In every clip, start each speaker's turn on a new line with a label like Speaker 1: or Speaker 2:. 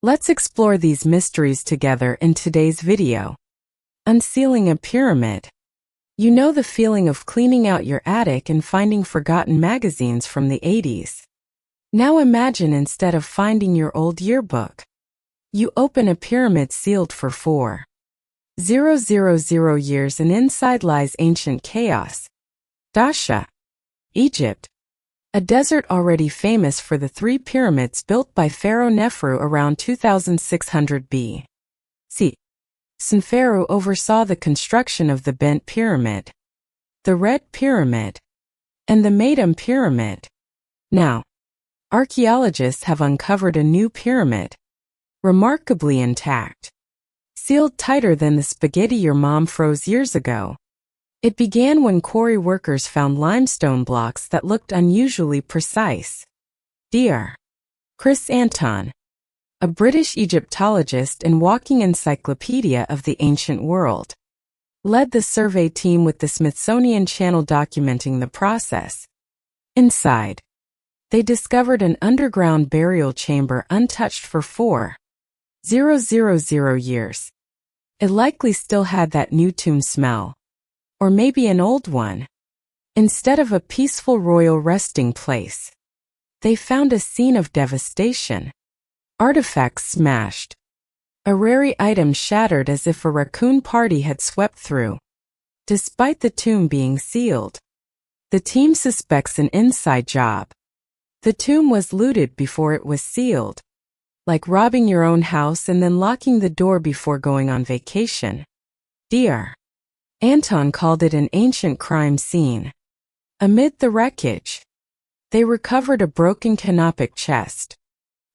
Speaker 1: Let's explore these mysteries together in today's video. Unsealing a pyramid. You know the feeling of cleaning out your attic and finding forgotten magazines from the 80s. Now imagine instead of finding your old yearbook, you open a pyramid sealed for 4,000 years and inside lies ancient chaos. Dasha, Egypt. A desert already famous for the 3 pyramids built by Pharaoh Neferu around 2600 B.C. Sneferu oversaw the construction of the Bent Pyramid, the Red Pyramid, and the Meidum Pyramid. Now, archaeologists have uncovered a new pyramid, remarkably intact, sealed tighter than the spaghetti your mom froze years ago. It began when quarry workers found limestone blocks that looked unusually precise. Dr. Chris Anton, a British Egyptologist and walking encyclopedia of the ancient world, led the survey team with the Smithsonian Channel documenting the process. Inside, they discovered an underground burial chamber untouched for 4,000 years. It likely still had that new tomb smell. Or maybe an old one. Instead of a peaceful royal resting place, they found a scene of devastation. Artifacts smashed. A rare item shattered as if a raccoon party had swept through. Despite the tomb being sealed, the team suspects an inside job. The tomb was looted before it was sealed, like robbing your own house and then locking the door before going on vacation. Dr. Anton called it an ancient crime scene. Amid the wreckage, they recovered a broken canopic chest.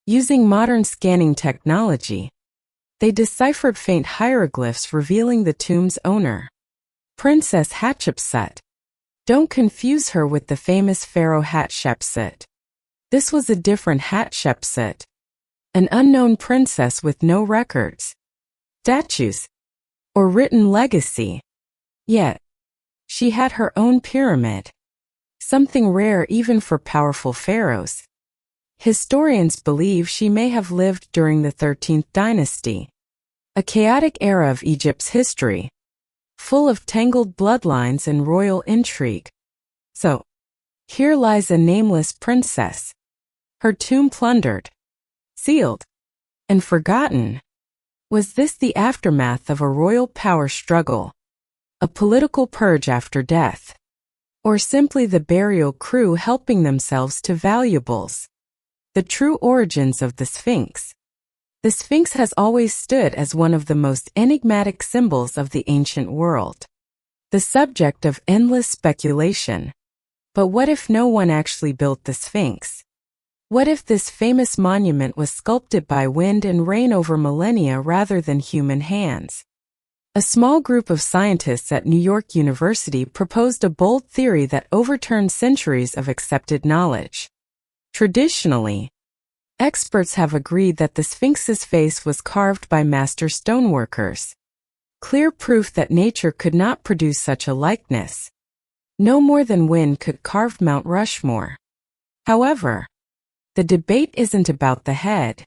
Speaker 1: Using modern scanning technology, they deciphered faint hieroglyphs revealing the tomb's owner, Princess Hatshepsut. Don't confuse her with the famous pharaoh Hatshepsut. This was a different Hatshepsut, an unknown princess with no records, statues, or written legacy. Yet, she had her own pyramid, something rare even for powerful pharaohs. Historians believe she may have lived during the 13th dynasty, a chaotic era of Egypt's history, full of tangled bloodlines and royal intrigue. So, here lies a nameless princess, her tomb plundered, sealed, and forgotten. Was this the aftermath of a royal power struggle? A political purge after death, or simply the burial crew helping themselves to valuables? The true origins of the Sphinx. The Sphinx has always stood as one of the most enigmatic symbols of the ancient world, the subject of endless speculation. But what if no one actually built the Sphinx? What if this famous monument was sculpted by wind and rain over millennia rather than human hands? A small group of scientists at New York University proposed a bold theory that overturned centuries of accepted knowledge. Traditionally, experts have agreed that the Sphinx's face was carved by master stoneworkers. Clear proof that nature could not produce such a likeness. No more than wind could carve Mount Rushmore. However, the debate isn't about the head,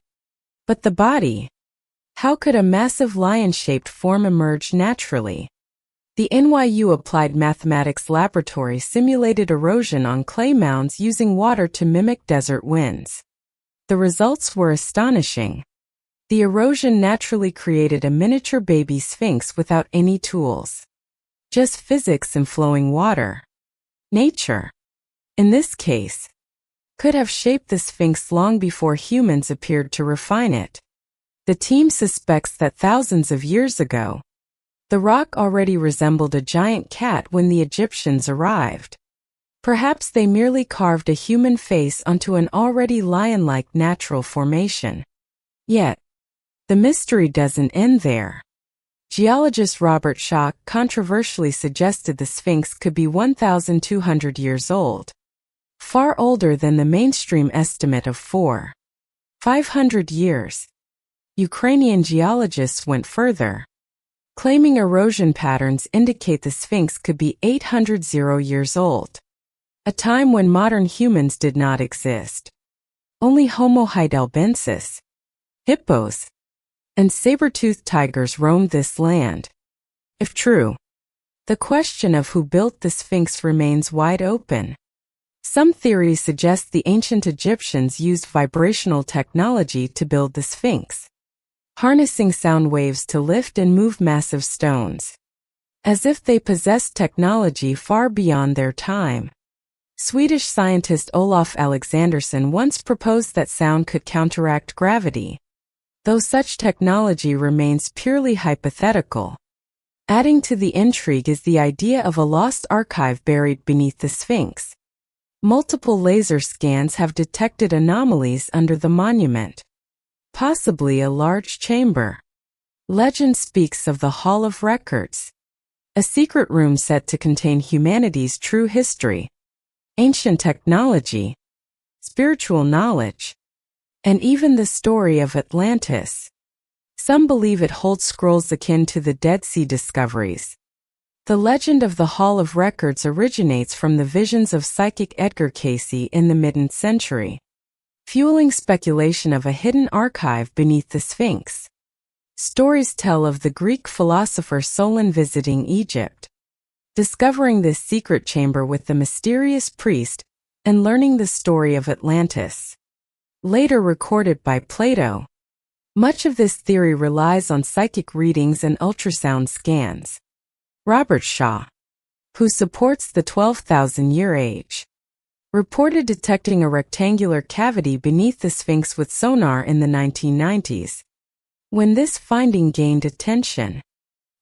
Speaker 1: but the body. How could a massive lion-shaped form emerge naturally? The NYU Applied Mathematics Laboratory simulated erosion on clay mounds using water to mimic desert winds. The results were astonishing. The erosion naturally created a miniature baby sphinx without any tools. Just physics and flowing water. Nature, in this case, could have shaped the sphinx long before humans appeared to refine it. The team suspects that thousands of years ago, the rock already resembled a giant cat when the Egyptians arrived. Perhaps they merely carved a human face onto an already lion-like natural formation. Yet, the mystery doesn't end there. Geologist Robert Schoch controversially suggested the Sphinx could be 1,200 years old, far older than the mainstream estimate of 4,500 years. Ukrainian geologists went further, claiming erosion patterns indicate the Sphinx could be 800 years old, a time when modern humans did not exist. Only Homo heidelbergensis, hippos, and saber-toothed tigers roamed this land. If true, the question of who built the Sphinx remains wide open. Some theories suggest the ancient Egyptians used vibrational technology to build the Sphinx, harnessing sound waves to lift and move massive stones, as if they possessed technology far beyond their time. Swedish scientist Olof Alexandersson once proposed that sound could counteract gravity, though such technology remains purely hypothetical. Adding to the intrigue is the idea of a lost archive buried beneath the Sphinx. Multiple laser scans have detected anomalies under the monument, possibly a large chamber. Legend speaks of the Hall of Records, a secret room said to contain humanity's true history, ancient technology, spiritual knowledge, and even the story of Atlantis. Some believe it holds scrolls akin to the Dead Sea discoveries. The legend of the Hall of Records originates from the visions of psychic Edgar Cayce in the mid-century, fueling speculation of a hidden archive beneath the Sphinx. Stories tell of the Greek philosopher Solon visiting Egypt, discovering this secret chamber with the mysterious priest, and learning the story of Atlantis, later recorded by Plato. Much of this theory relies on psychic readings and ultrasound scans. Robert Shaw, who supports the 12,000-year age, reported detecting a rectangular cavity beneath the Sphinx with sonar in the 1990s. When this finding gained attention,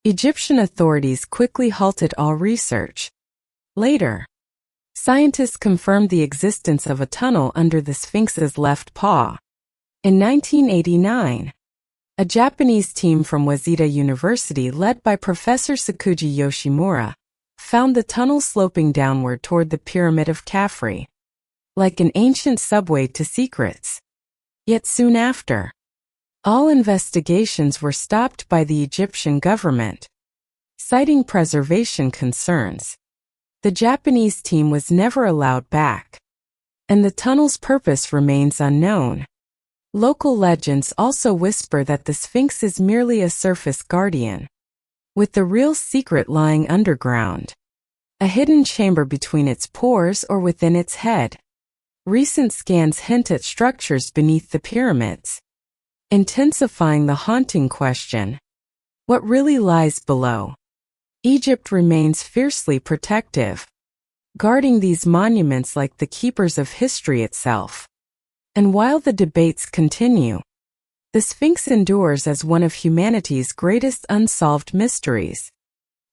Speaker 1: Egyptian authorities quickly halted all research. Later, scientists confirmed the existence of a tunnel under the Sphinx's left paw. In 1989, a Japanese team from Waseda University led by Professor Sakuji Yoshimura found the tunnel sloping downward toward the Pyramid of Khafre, like an ancient subway to secrets. Yet soon after, all investigations were stopped by the Egyptian government, citing preservation concerns. The Japanese team was never allowed back, and the tunnel's purpose remains unknown. Local legends also whisper that the Sphinx is merely a surface guardian, with the real secret lying underground, a hidden chamber between its pores or within its head. Recent scans hint at structures beneath the pyramids, intensifying the haunting question: what really lies below? Egypt remains fiercely protective, guarding these monuments like the keepers of history itself. And while the debates continue, the Sphinx endures as one of humanity's greatest unsolved mysteries.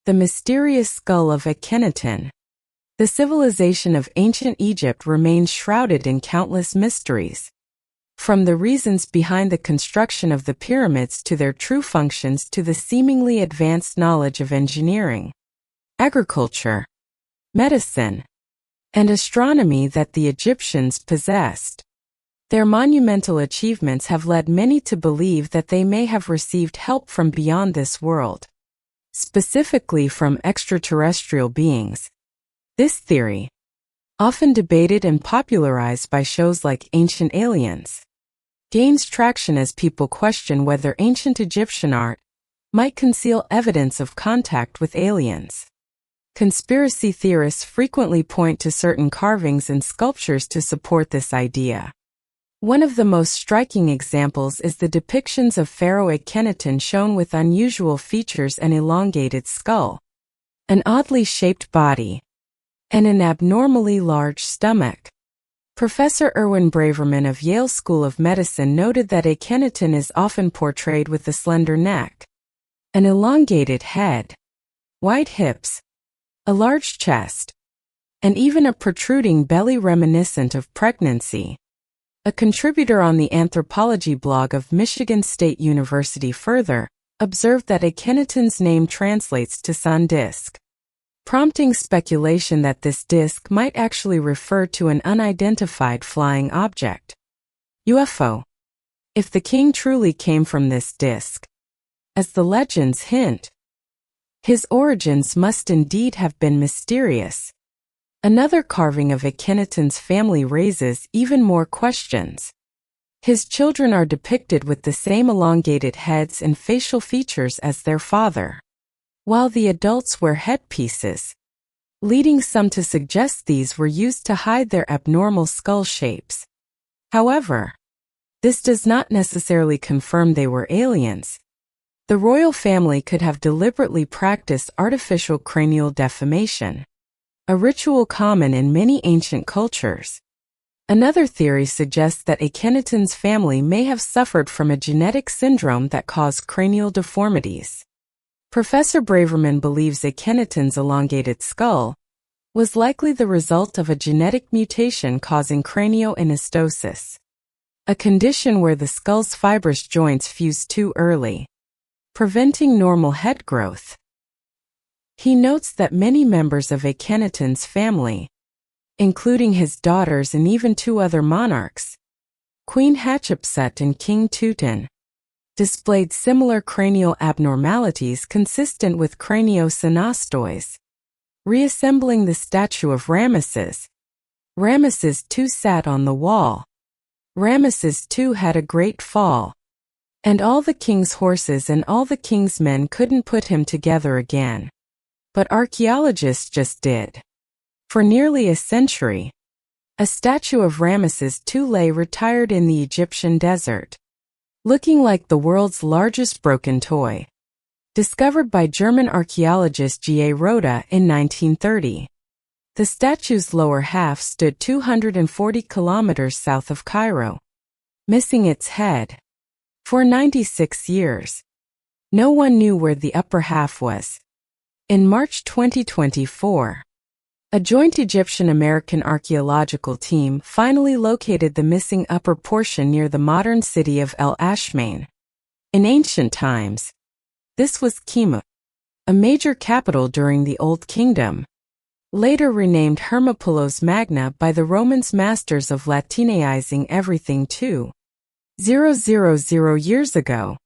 Speaker 1: The mysterious skull of Akhenaten. The civilization of ancient Egypt remains shrouded in countless mysteries. From the reasons behind the construction of the pyramids to their true functions to the seemingly advanced knowledge of engineering, agriculture, medicine, and astronomy that the Egyptians possessed. Their monumental achievements have led many to believe that they may have received help from beyond this world, specifically from extraterrestrial beings. This theory, often debated and popularized by shows like Ancient Aliens, gains traction as people question whether ancient Egyptian art might conceal evidence of contact with aliens. Conspiracy theorists frequently point to certain carvings and sculptures to support this idea. One of the most striking examples is the depictions of Pharaoh Akhenaten shown with unusual features: an elongated skull, an oddly shaped body, and an abnormally large stomach. Professor Erwin Braverman of Yale School of Medicine noted that Akhenaten is often portrayed with a slender neck, an elongated head, wide hips, a large chest, and even a protruding belly reminiscent of pregnancy. A contributor on the anthropology blog of Michigan State University further observed that Akhenaten's name translates to sun disk, prompting speculation that this disk might actually refer to an unidentified flying object, UFO. If the king truly came from this disk, as the legends hint, his origins must indeed have been mysterious. Another carving of Akhenaten's family raises even more questions. His children are depicted with the same elongated heads and facial features as their father, while the adults wear headpieces, leading some to suggest these were used to hide their abnormal skull shapes. However, this does not necessarily confirm they were aliens. The royal family could have deliberately practiced artificial cranial deformation, a ritual common in many ancient cultures. Another theory suggests that Akhenaten's family may have suffered from a genetic syndrome that caused cranial deformities. Professor Braverman believes Akhenaten's elongated skull was likely the result of a genetic mutation causing cranioanestosis, a condition where the skull's fibrous joints fuse too early, preventing normal head growth. He notes that many members of Akhenaten's family, including his daughters and even two other monarchs, Queen Hatshepsut and King Tutankhamun, displayed similar cranial abnormalities consistent with craniosynostois. Reassembling the statue of Ramesses, Ramesses II sat on the wall. Ramesses II had a great fall, and all the king's horses and all the king's men couldn't put him together again. But archaeologists just did. For nearly a century, a statue of Ramesses II lay retired in the Egyptian desert, looking like the world's largest broken toy. Discovered by German archaeologist G. A. Rota in 1930. The statue's lower half stood 240 kilometers south of Cairo, missing its head. For 96 years, no one knew where the upper half was. In March 2024, a joint Egyptian-American archaeological team finally located the missing upper portion near the modern city of El Ashmain. In ancient times, this was Kimu, a major capital during the Old Kingdom, later renamed Hermopolis Magna by the Romans, masters of Latinaizing everything 2,000 years ago.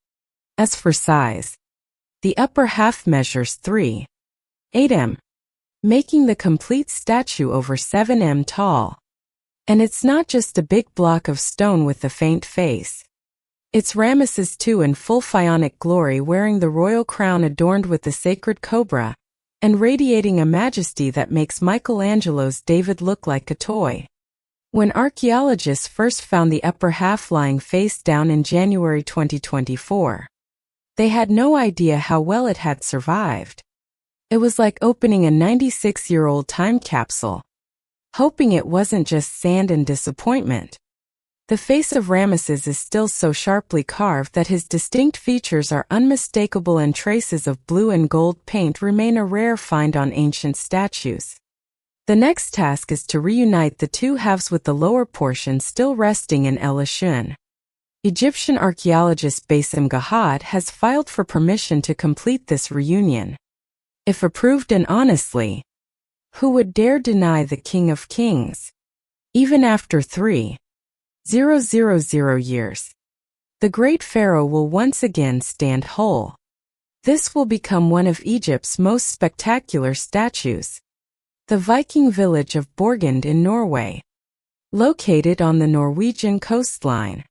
Speaker 1: As for size, the upper half measures 3.8 m, making the complete statue over 7 m tall. And it's not just a big block of stone with a faint face. It's Ramesses II in full pharaonic glory, wearing the royal crown adorned with the sacred cobra, and radiating a majesty that makes Michelangelo's David look like a toy. When archaeologists first found the upper half lying face down in January 2024, they had no idea how well it had survived. It was like opening a 96-year-old time capsule, hoping it wasn't just sand and disappointment. The face of Ramesses is still so sharply carved that his distinct features are unmistakable, and traces of blue and gold paint remain a rare find on ancient statues. The next task is to reunite the two halves, with the lower portion still resting in El Ashun. Egyptian archaeologist Bassem Gahad has filed for permission to complete this reunion. If approved, and honestly, who would dare deny the King of Kings? Even after 3,000 years, the great pharaoh will once again stand whole. This will become one of Egypt's most spectacular statues. The Viking village of Borgund in Norway. Located on the Norwegian coastline,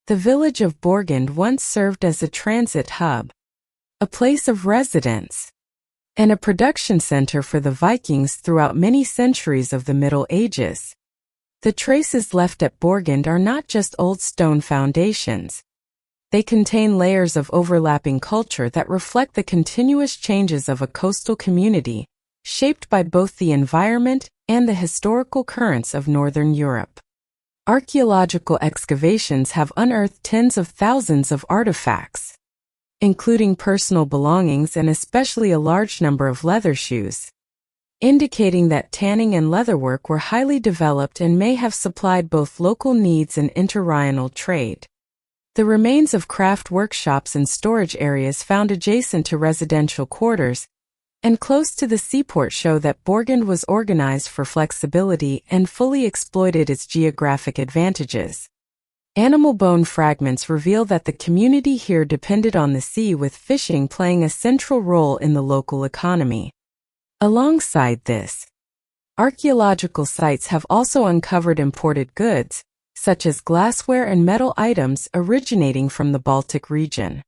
Speaker 1: the village of Borgund once served as a transit hub, a place of residence, and a production center for the Vikings throughout many centuries of the Middle Ages. The traces left at Borgund are not just old stone foundations. They contain layers of overlapping culture that reflect the continuous changes of a coastal community, shaped by both the environment and the historical currents of Northern Europe. Archaeological excavations have unearthed tens of thousands of artifacts, including personal belongings and especially a large number of leather shoes, indicating that tanning and leatherwork were highly developed and may have supplied both local needs and interregional trade. The remains of craft workshops and storage areas found adjacent to residential quarters and close to the seaport show that Borgund was organized for flexibility and fully exploited its geographic advantages. Animal bone fragments reveal that the community here depended on the sea, with fishing playing a central role in the local economy. Alongside this, archaeological sites have also uncovered imported goods, such as glassware and metal items originating from the Baltic region.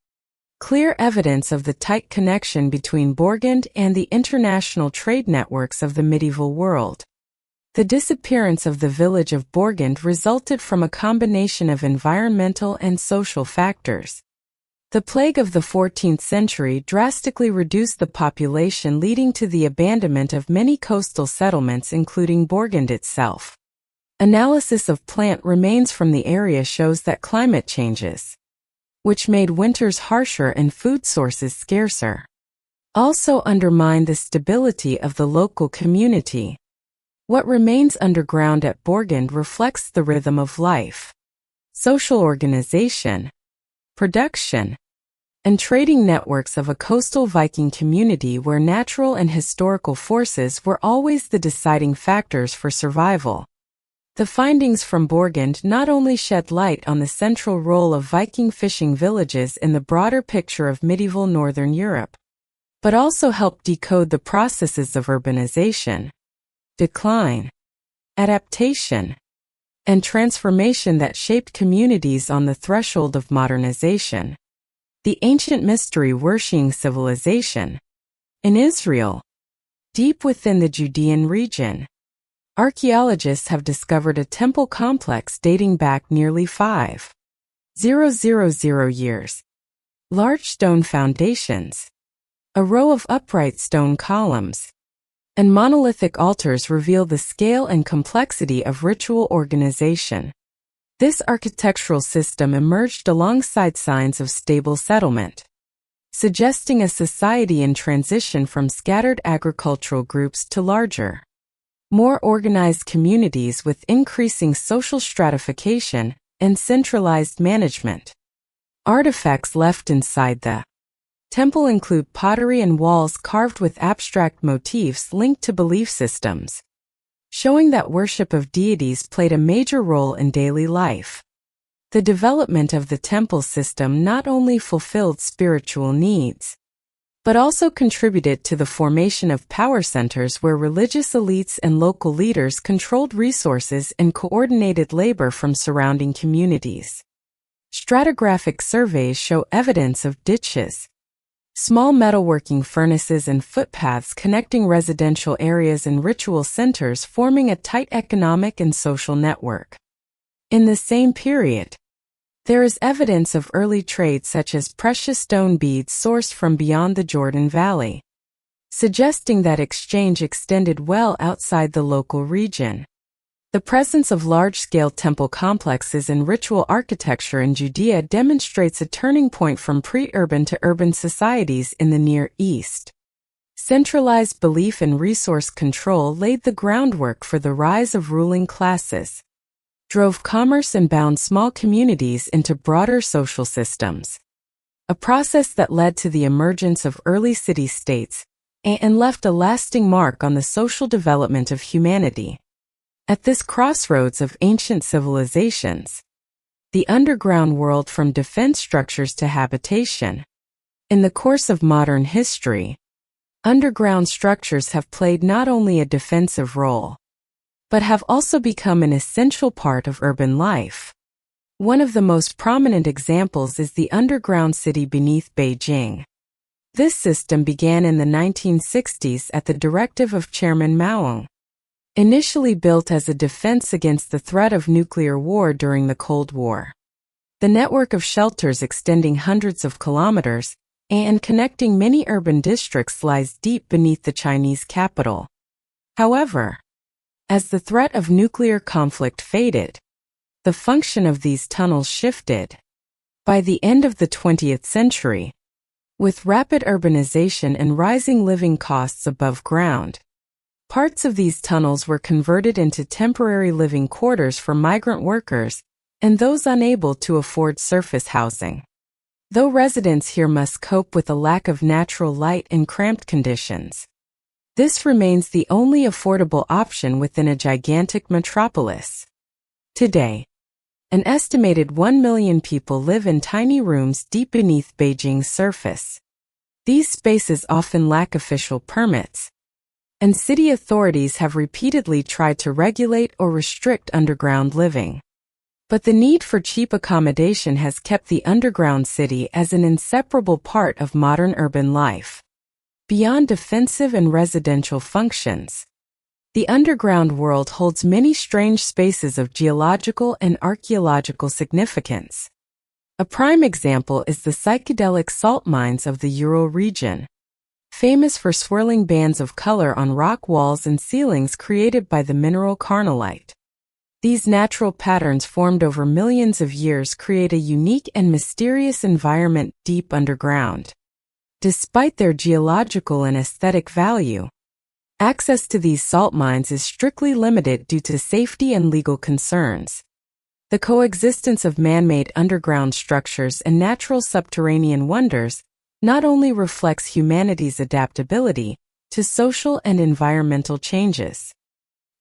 Speaker 1: Clear evidence of the tight connection between Borgund and the international trade networks of the medieval world. The disappearance of the village of Borgund resulted from a combination of environmental and social factors. The plague of the 14th century drastically reduced the population, leading to the abandonment of many coastal settlements, including Borgund itself. Analysis of plant remains from the area shows that climate changes, which made winters harsher and food sources scarcer, also undermined the stability of the local community. What remains underground at Borgund reflects the rhythm of life, social organization, production, and trading networks of a coastal Viking community where natural and historical forces were always the deciding factors for survival. The findings from Borgund not only shed light on the central role of Viking fishing villages in the broader picture of medieval Northern Europe, but also helped decode the processes of urbanization, decline, adaptation, and transformation that shaped communities on the threshold of modernization. The ancient mystery-worshipping civilization. In Israel, deep within the Judean region, archaeologists have discovered a temple complex dating back nearly 5,000 years. Large stone foundations, a row of upright stone columns, and monolithic altars reveal the scale and complexity of ritual organization. This architectural system emerged alongside signs of stable settlement, suggesting a society in transition from scattered agricultural groups to larger, more organized communities with increasing social stratification and centralized management. Artifacts left inside the temple include pottery and walls carved with abstract motifs linked to belief systems, showing that worship of deities played a major role in daily life. The development of the temple system not only fulfilled spiritual needs, but also contributed to the formation of power centers where religious elites and local leaders controlled resources and coordinated labor from surrounding communities. Stratigraphic surveys show evidence of ditches, small metalworking furnaces and footpaths connecting residential areas and ritual centers, forming a tight economic and social network. In the same period, there is evidence of early trade such as precious stone beads sourced from beyond the Jordan Valley, suggesting that exchange extended well outside the local region. The presence of large-scale temple complexes and ritual architecture in Judea demonstrates a turning point from pre-urban to urban societies in the Near East. Centralized belief and resource control laid the groundwork for the rise of ruling classes, drove commerce and bound small communities into broader social systems, a process that led to the emergence of early city-states and left a lasting mark on the social development of humanity. At this crossroads of ancient civilizations, the underground world from defense structures to habitation. In the course of modern history, underground structures have played not only a defensive role, but have also become an essential part of urban life. One of the most prominent examples is the underground city beneath Beijing. This system began in the 1960s at the directive of Chairman Mao. Initially built as a defense against the threat of nuclear war during the Cold War. The network of shelters extending hundreds of kilometers and connecting many urban districts lies deep beneath the Chinese capital. However, as the threat of nuclear conflict faded, the function of these tunnels shifted. By the end of the 20th century, with rapid urbanization and rising living costs above ground, parts of these tunnels were converted into temporary living quarters for migrant workers and those unable to afford surface housing. Though residents here must cope with a lack of natural light and cramped conditions, this remains the only affordable option within a gigantic metropolis. Today, an estimated 1 million people live in tiny rooms deep beneath Beijing's surface. These spaces often lack official permits, and city authorities have repeatedly tried to regulate or restrict underground living. But the need for cheap accommodation has kept the underground city as an inseparable part of modern urban life. Beyond defensive and residential functions, the underground world holds many strange spaces of geological and archaeological significance. A prime example is the psychedelic salt mines of the Ural region, famous for swirling bands of color on rock walls and ceilings created by the mineral carnallite. These natural patterns formed over millions of years create a unique and mysterious environment deep underground. Despite their geological and aesthetic value, access to these salt mines is strictly limited due to safety and legal concerns. The coexistence of man-made underground structures and natural subterranean wonders not only reflects humanity's adaptability to social and environmental changes,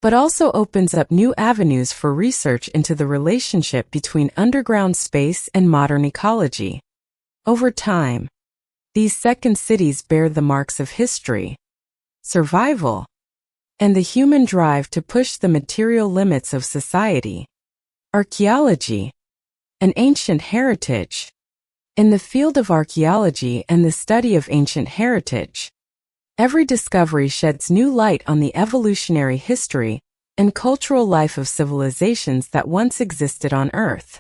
Speaker 1: but also opens up new avenues for research into the relationship between underground space and modern ecology. Over time, these second cities bear the marks of history, survival, and the human drive to push the material limits of society. Archaeology, an ancient heritage. In the field of archaeology and the study of ancient heritage, every discovery sheds new light on the evolutionary history and cultural life of civilizations that once existed on Earth.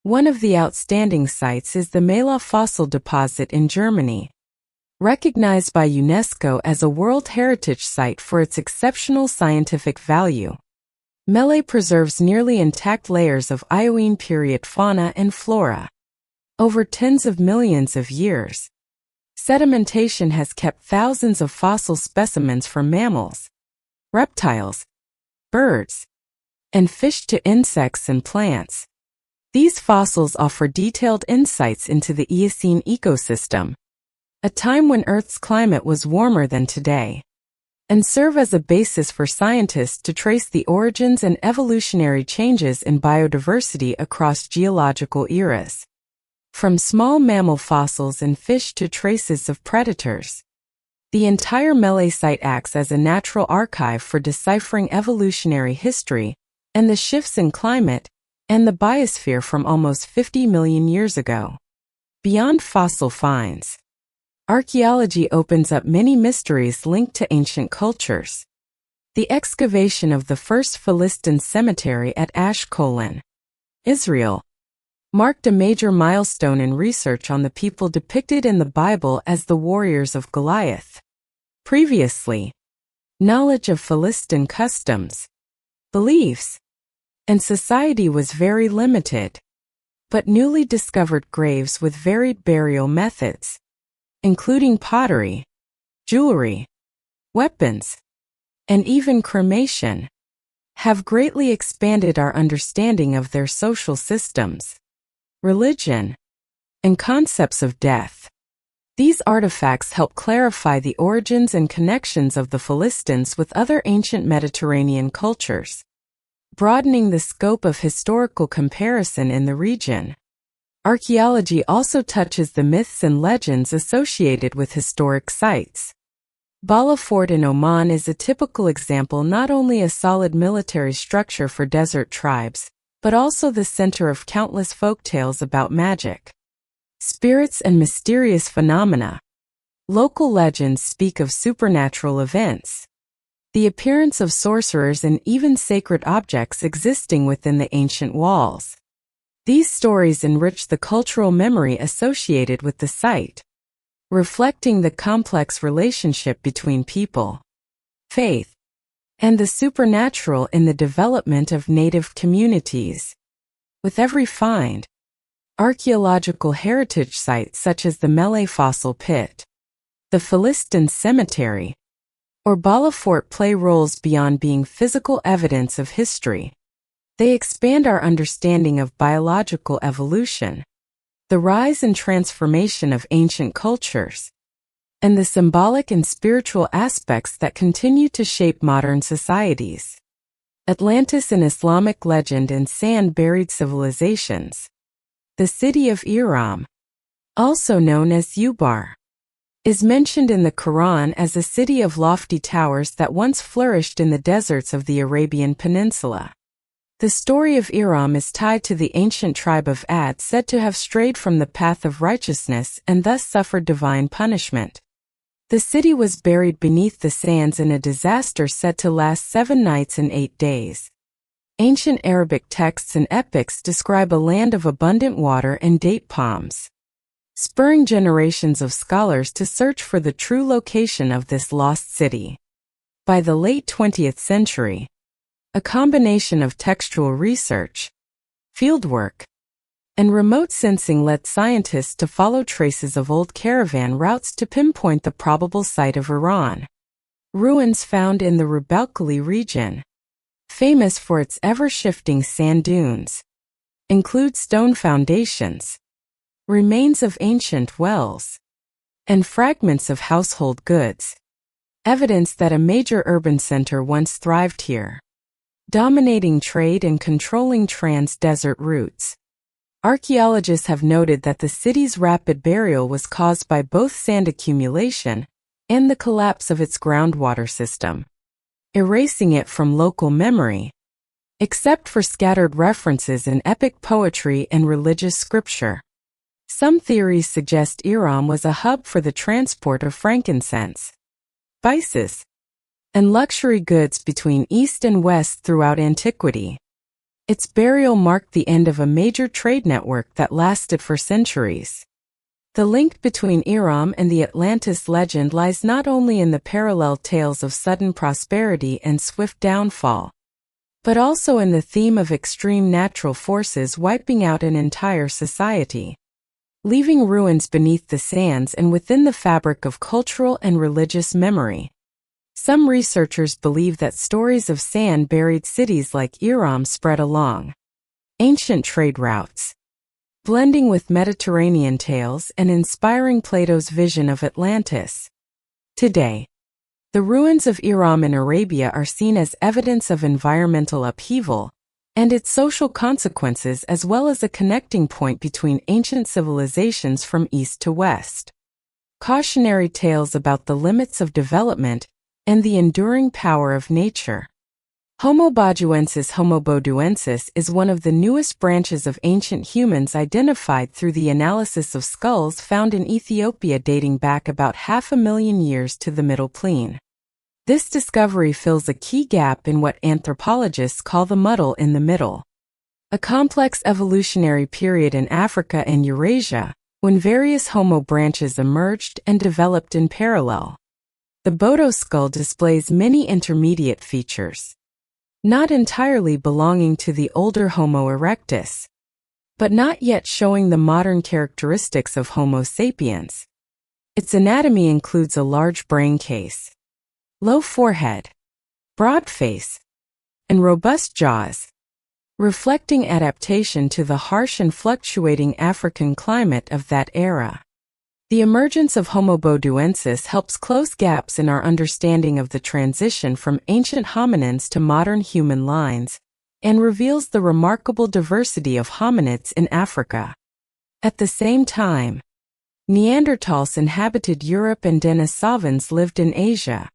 Speaker 1: One of the outstanding sites is the Mela fossil deposit in Germany, recognized by UNESCO as a World Heritage Site for its exceptional scientific value. Mela preserves nearly intact layers of Eocene period fauna and flora. Over tens of millions of years, sedimentation has kept thousands of fossil specimens from mammals, reptiles, birds, and fish to insects and plants. These fossils offer detailed insights into the Eocene ecosystem, a time when Earth's climate was warmer than today, and serve as a basis for scientists to trace the origins and evolutionary changes in biodiversity across geological eras. From small mammal fossils and fish to traces of predators, the entire Mela site acts as a natural archive for deciphering evolutionary history and the shifts in climate and the biosphere from almost 50 million years ago. Beyond fossil finds, archaeology opens up many mysteries linked to ancient cultures. The excavation of the first Philistine cemetery at Ashkelon, Israel, marked a major milestone in research on the people depicted in the Bible as the warriors of Goliath. Previously, knowledge of Philistine customs, beliefs, and society was very limited, but newly discovered graves with varied burial methods, including pottery, jewelry, weapons, and even cremation, have greatly expanded our understanding of their social systems, religion, and concepts of death. These artifacts help clarify the origins and connections of the Philistines with other ancient Mediterranean cultures, broadening the scope of historical comparison in the region. Archaeology also touches the myths and legends associated with historic sites. Bala Fort in Oman is a typical example, not only a solid military structure for desert tribes, but also the center of countless folktales about magic, spirits, and mysterious phenomena. Local legends speak of supernatural events, the appearance of sorcerers, and even sacred objects existing within the ancient walls. These stories enrich the cultural memory associated with the site, reflecting the complex relationship between people, faith, and the supernatural in the development of native communities. With every find, archaeological heritage sites such as the Mela fossil pit, the Philistine cemetery, or Bala Fort play roles beyond being physical evidence of history. They expand our understanding of biological evolution, the rise and transformation of ancient cultures, and the symbolic and spiritual aspects that continue to shape modern societies. Atlantis, an Islamic legend and sand-buried civilizations. The city of Iram, also known as Ubar, is mentioned in the Quran as a city of lofty towers that once flourished in the deserts of the Arabian Peninsula. The story of Iram is tied to the ancient tribe of Ad, said to have strayed from the path of righteousness and thus suffered divine punishment. The city was buried beneath the sands in a disaster said to last 7 nights and 8 days. Ancient Arabic texts and epics describe a land of abundant water and date palms, spurring generations of scholars to search for the true location of this lost city. By the late 20th century, a combination of textual research, fieldwork, and remote sensing led scientists to follow traces of old caravan routes to pinpoint the probable site of Iran. Ruins found in the Rubalcali region, famous for its ever-shifting sand dunes, include stone foundations, remains of ancient wells, and fragments of household goods, evidence that a major urban center once thrived here, dominating trade and controlling trans-desert routes. Archaeologists have noted that the city's rapid burial was caused by both sand accumulation and the collapse of its groundwater system, erasing it from local memory, except for scattered references in epic poetry and religious scripture. Some theories suggest Iram was a hub for the transport of frankincense, spices, and luxury goods between East and West throughout antiquity. Its burial marked the end of a major trade network that lasted for centuries. The link between Iram and the Atlantis legend lies not only in the parallel tales of sudden prosperity and swift downfall, but also in the theme of extreme natural forces wiping out an entire society, leaving ruins beneath the sands and within the fabric of cultural and religious memory. Some researchers believe that stories of sand-buried cities like Iram spread along ancient trade routes, blending with Mediterranean tales and inspiring Plato's vision of Atlantis. Today, the ruins of Iram in Arabia are seen as evidence of environmental upheaval and its social consequences, as well as a connecting point between ancient civilizations from east to west. Cautionary tales about the limits of development and the enduring power of nature. Homo boduensis is one of the newest branches of ancient humans identified through the analysis of skulls found in Ethiopia dating back about 500,000 years to the Middle Plane. This discovery fills a key gap in what anthropologists call the muddle in the middle, a complex evolutionary period in Africa and Eurasia, when various Homo branches emerged and developed in parallel. The Bodo skull displays many intermediate features, not entirely belonging to the older Homo erectus, but not yet showing the modern characteristics of Homo sapiens. Its anatomy includes a large brain case, low forehead, broad face, and robust jaws, reflecting adaptation to the harsh and fluctuating African climate of that era. The emergence of Homo boduensis helps close gaps in our understanding of the transition from ancient hominins to modern human lines, and reveals the remarkable diversity of hominids in Africa. At the same time, Neanderthals inhabited Europe and Denisovans lived in Asia.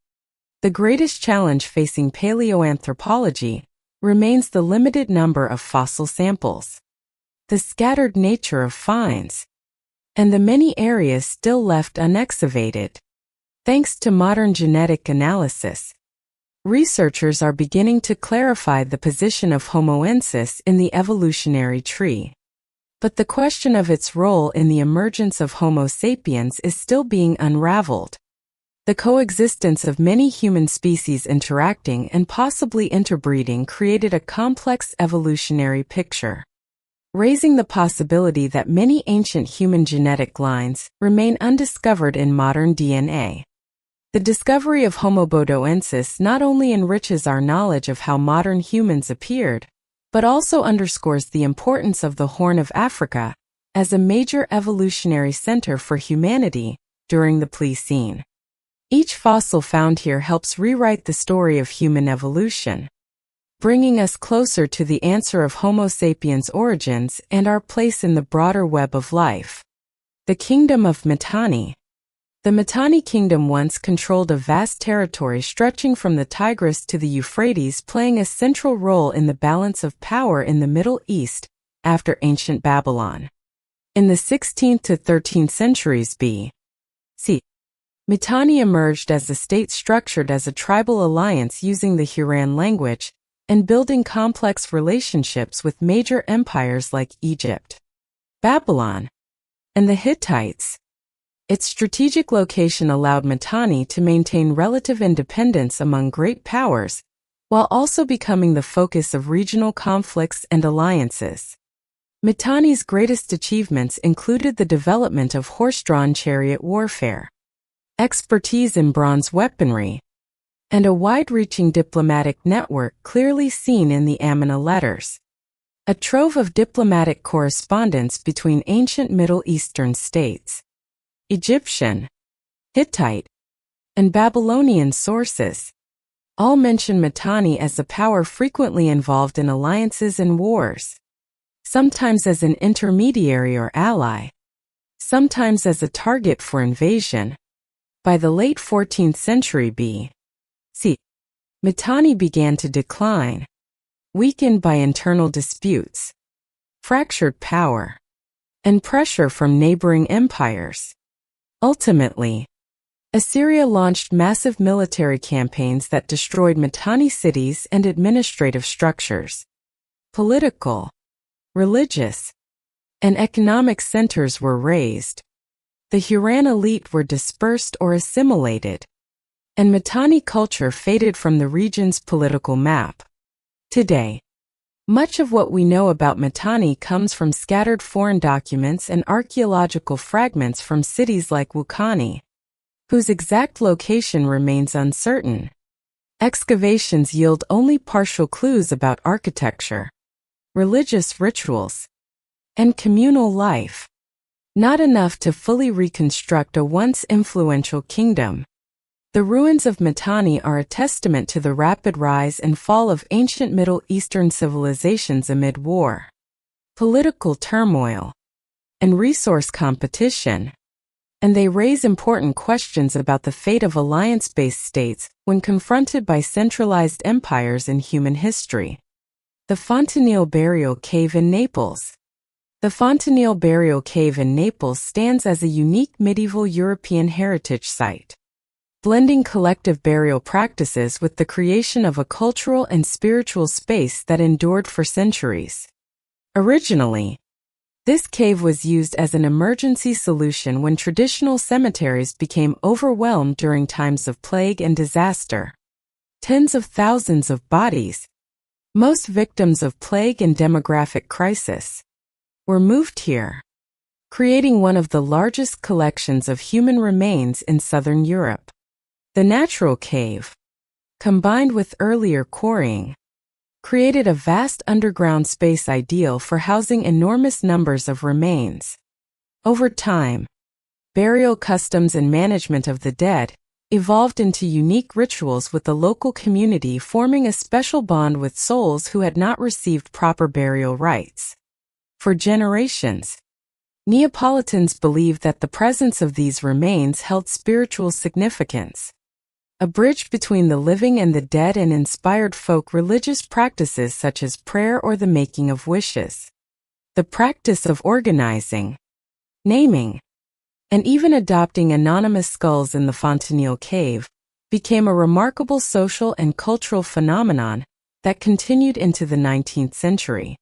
Speaker 1: The greatest challenge facing paleoanthropology remains the limited number of fossil samples, the scattered nature of finds, and the many areas still left unexcavated. Thanks to modern genetic analysis, researchers are beginning to clarify the position of Homoensis in the evolutionary tree. But the question of its role in the emergence of Homo sapiens is still being unraveled. The coexistence of many human species interacting and possibly interbreeding created a complex evolutionary picture, raising the possibility that many ancient human genetic lines remain undiscovered in modern DNA. The discovery of Homo boduensis not only enriches our knowledge of how modern humans appeared, but also underscores the importance of the Horn of Africa as a major evolutionary center for humanity during the Pleistocene. Each fossil found here helps rewrite the story of human evolution, bringing us closer to the answer of Homo sapiens' origins and our place in the broader web of life. The Kingdom of Mitanni. The Mitanni kingdom once controlled a vast territory stretching from the Tigris to the Euphrates, playing a central role in the balance of power in the Middle East after ancient Babylon. In the 16th to 13th centuries B.C., Mitanni emerged as a state structured as a tribal alliance using the Huron language and building complex relationships with major empires like Egypt, Babylon, and the Hittites. Its strategic location allowed Mitanni to maintain relative independence among great powers, while also becoming the focus of regional conflicts and alliances. Mitanni's greatest achievements included the development of horse-drawn chariot warfare, expertise in bronze weaponry, and a wide-reaching diplomatic network clearly seen in the Amanna letters, a trove of diplomatic correspondence between ancient Middle Eastern states. Egyptian, Hittite, and Babylonian sources all mention Mitanni as a power frequently involved in alliances and wars, sometimes as an intermediary or ally, sometimes as a target for invasion. By the late 14th century B.C., Mitanni began to decline, weakened by internal disputes, fractured power, and pressure from neighboring empires. Ultimately, Assyria launched massive military campaigns that destroyed Mitanni cities and administrative structures. Political, religious, and economic centers were razed. The Huron elite were dispersed or assimilated, and Mitanni culture faded from the region's political map. Today, much of what we know about Mitanni comes from scattered foreign documents and archaeological fragments from cities like Wukani, whose exact location remains uncertain. Excavations yield only partial clues about architecture, religious rituals, and communal life, not enough to fully reconstruct a once influential kingdom. The ruins of Mitanni are a testament to the rapid rise and fall of ancient Middle Eastern civilizations amid war, political turmoil, and resource competition, and they raise important questions about the fate of alliance-based states when confronted by centralized empires in human history. The Fontanile Burial Cave in Naples. The Fontanile Burial Cave in Naples stands as a unique medieval European heritage site, blending collective burial practices with the creation of a cultural and spiritual space that endured for centuries. Originally, this cave was used as an emergency solution when traditional cemeteries became overwhelmed during times of plague and disaster. Tens of thousands of bodies, most victims of plague and demographic crisis, were moved here, creating one of the largest collections of human remains in southern Europe. The natural cave, combined with earlier quarrying, created a vast underground space ideal for housing enormous numbers of remains. Over time, burial customs and management of the dead evolved into unique rituals with the local community forming a special bond with souls who had not received proper burial rites. For generations, Neapolitans believed that the presence of these remains held spiritual significance, a bridge between the living and the dead, and inspired folk religious practices such as prayer or the making of wishes. The practice of organizing, naming, and even adopting anonymous skulls in the Fontanile Cave became a remarkable social and cultural phenomenon that continued into the 19th century.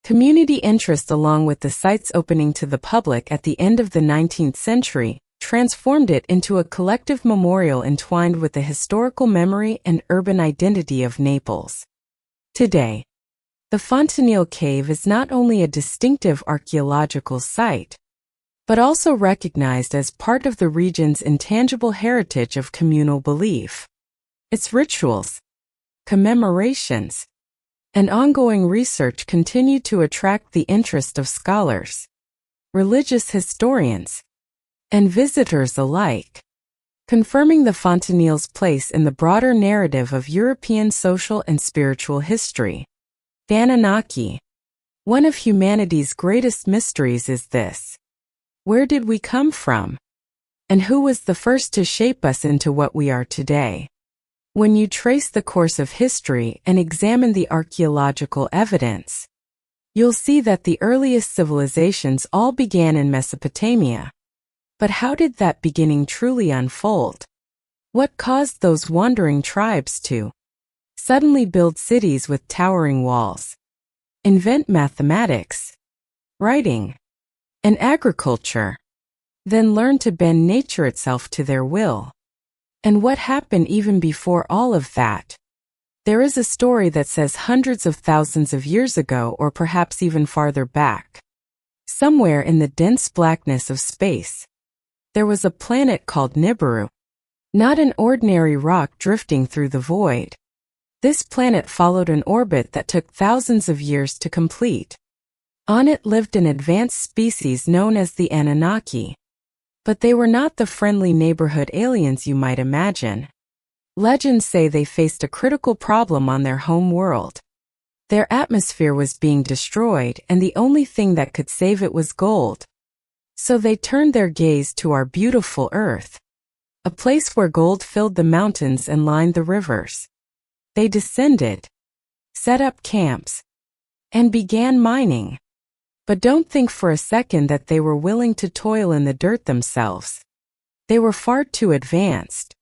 Speaker 1: Community interest, along with the site's opening to the public at the end of the 19th century, transformed it into a collective memorial entwined with the historical memory and urban identity of Naples. Today, the Fontanile Cave is not only a distinctive archaeological site, but also recognized as part of the region's intangible heritage of communal belief. Its rituals, commemorations, and ongoing research continue to attract the interest of scholars, religious historians, and visitors alike, confirming the Fontanile's place in the broader narrative of European social and spiritual history. The Anunnaki. One of humanity's greatest mysteries is this: where did we come from? And who was the first to shape us into what we are today? When you trace the course of history and examine the archaeological evidence, you'll see that the earliest civilizations all began in Mesopotamia. But how did that beginning truly unfold? What caused those wandering tribes to suddenly build cities with towering walls, invent mathematics, writing, and agriculture, then learn to bend nature itself to their will? And what happened even before all of that? There is a story that says hundreds of thousands of years ago, or perhaps even farther back, somewhere in the dense blackness of space, there was a planet called Nibiru. Not an ordinary rock drifting through the void. This planet followed an orbit that took thousands of years to complete. On it lived an advanced species known as the Anunnaki. But they were not the friendly neighborhood aliens you might imagine. Legends say they faced a critical problem on their home world. Their atmosphere was being destroyed, and the only thing that could save it was gold. So they turned their gaze to our beautiful Earth, a place where gold filled the mountains and lined the rivers. They descended, set up camps, and began mining. But don't think for a second that they were willing to toil in the dirt themselves. They were far too advanced,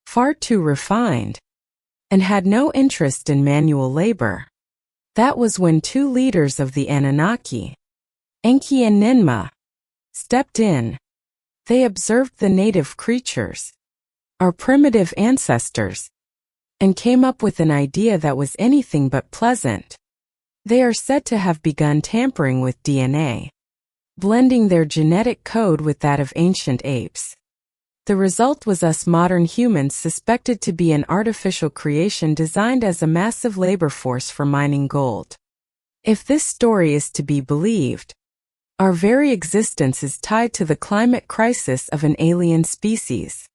Speaker 1: far too refined, and had no interest in manual labor. That was when two leaders of the Anunnaki, Enki and Ninmah, stepped in. They observed the native creatures, our primitive ancestors, and came up with an idea that was anything but pleasant. They are said to have begun tampering with DNA, blending their genetic code with that of ancient apes. The result was us modern humans suspected to be an artificial creation designed as a massive labor force for mining gold. If this story is to be believed, our very existence is tied to the climate crisis of an alien species.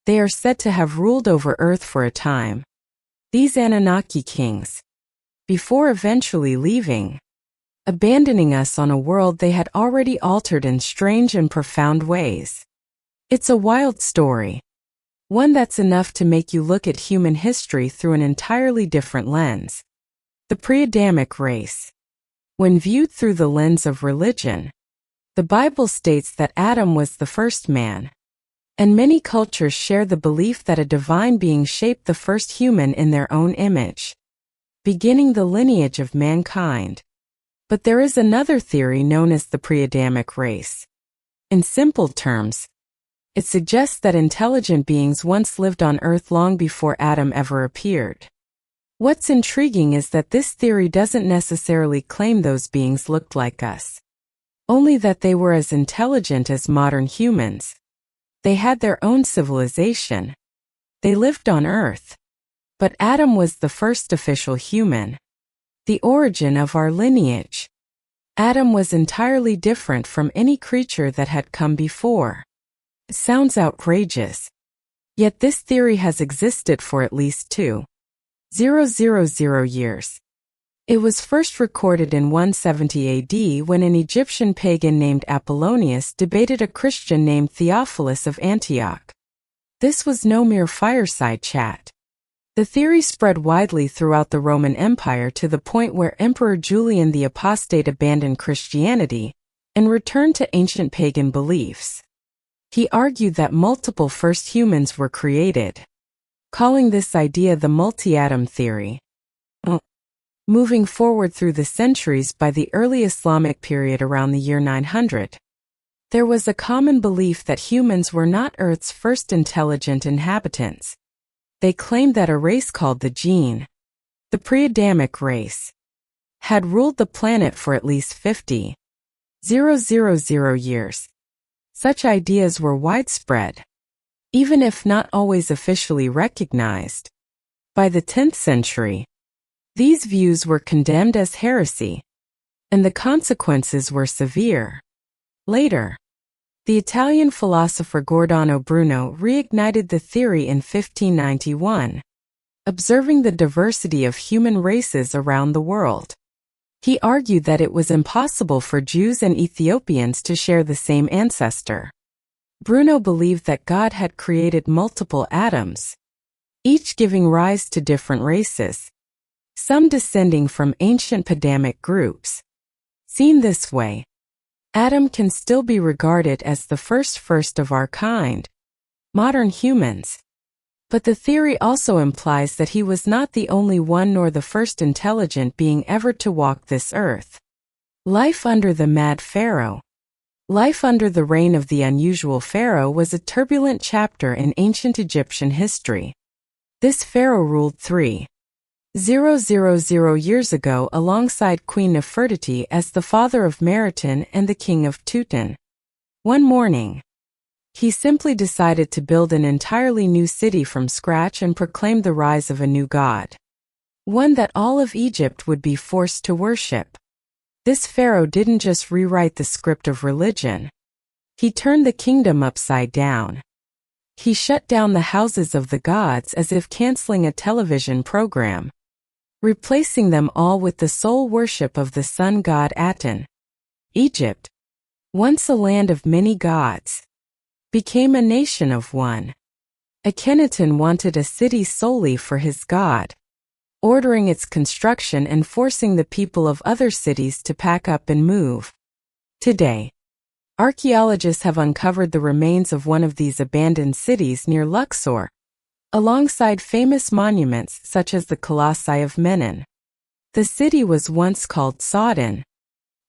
Speaker 1: They are said to have ruled over Earth for a time. These Anunnaki kings, before eventually leaving, abandoning us on a world they had already altered in strange and profound ways. It's a wild story, one that's enough to make you look at human history through an entirely different lens. The pre-Adamic race. When viewed through the lens of religion, the Bible states that Adam was the first man, and many cultures share the belief that a divine being shaped the first human in their own image, beginning the lineage of mankind. But there is another theory known as the pre-Adamic race. In simple terms, it suggests that intelligent beings once lived on Earth long before Adam ever appeared. What's intriguing is that this theory doesn't necessarily claim those beings looked like us, only that they were as intelligent as modern humans. They had their own civilization. They lived on Earth. But Adam was the first official human, the origin of our lineage. Adam was entirely different from any creature that had come before. It sounds outrageous. Yet this theory has existed for at least 2,000 years. It was first recorded in 170 AD when an Egyptian pagan named Apollonius debated a Christian named Theophilus of Antioch. This was no mere fireside chat. The theory spread widely throughout the Roman Empire to the point where Emperor Julian the Apostate abandoned Christianity and returned to ancient pagan beliefs. He argued that multiple first humans were created, calling this idea the multi-Adam theory. Moving forward through the centuries, by the early Islamic period around the year 900, there was a common belief that humans were not Earth's first intelligent inhabitants. They claimed that a race called the Jinn, the pre-Adamic race, had ruled the planet for at least 50,000 years. Such ideas were widespread, even if not always officially recognized. By the 10th century, these views were condemned as heresy, and the consequences were severe. Later, the Italian philosopher Giordano Bruno reignited the theory in 1591, observing the diversity of human races around the world. He argued that it was impossible for Jews and Ethiopians to share the same ancestor. Bruno believed that God had created multiple Adams, each giving rise to different races, some descending from ancient Adamic groups. Seen this way, Adam can still be regarded as the first of our kind, modern humans. But the theory also implies that he was not the only one nor the first intelligent being ever to walk this earth. Life under the mad pharaoh. Life under the reign of the unusual pharaoh was a turbulent chapter in ancient Egyptian history. This pharaoh ruled 3,000 years ago alongside Queen Nefertiti as the father of Meriton and the king of Tutankhamun. One morning, he simply decided to build an entirely new city from scratch and proclaimed the rise of a new god, one that all of Egypt would be forced to worship. This pharaoh didn't just rewrite the script of religion. He turned the kingdom upside down. He shut down the houses of the gods as if canceling a television program, replacing them all with the sole worship of the sun god Aten. Egypt, once a land of many gods, became a nation of one. Akhenaten wanted a city solely for his god, ordering its construction and forcing the people of other cities to pack up and move. Today, archaeologists have uncovered the remains of one of these abandoned cities near Luxor, alongside famous monuments such as the Colossi of Menon. The city was once called Sodon,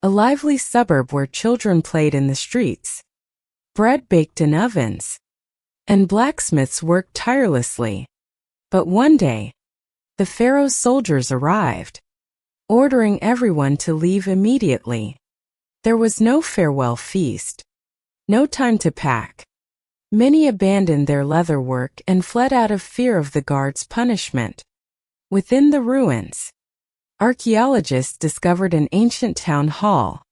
Speaker 1: a lively suburb where children played in the streets, bread baked in ovens, and blacksmiths worked tirelessly. But one day, the pharaoh's soldiers arrived, ordering everyone to leave immediately. There was no farewell feast, no time to pack. Many abandoned their leather work and fled out of fear of the guards' punishment. Within the ruins, archaeologists discovered an ancient town hall,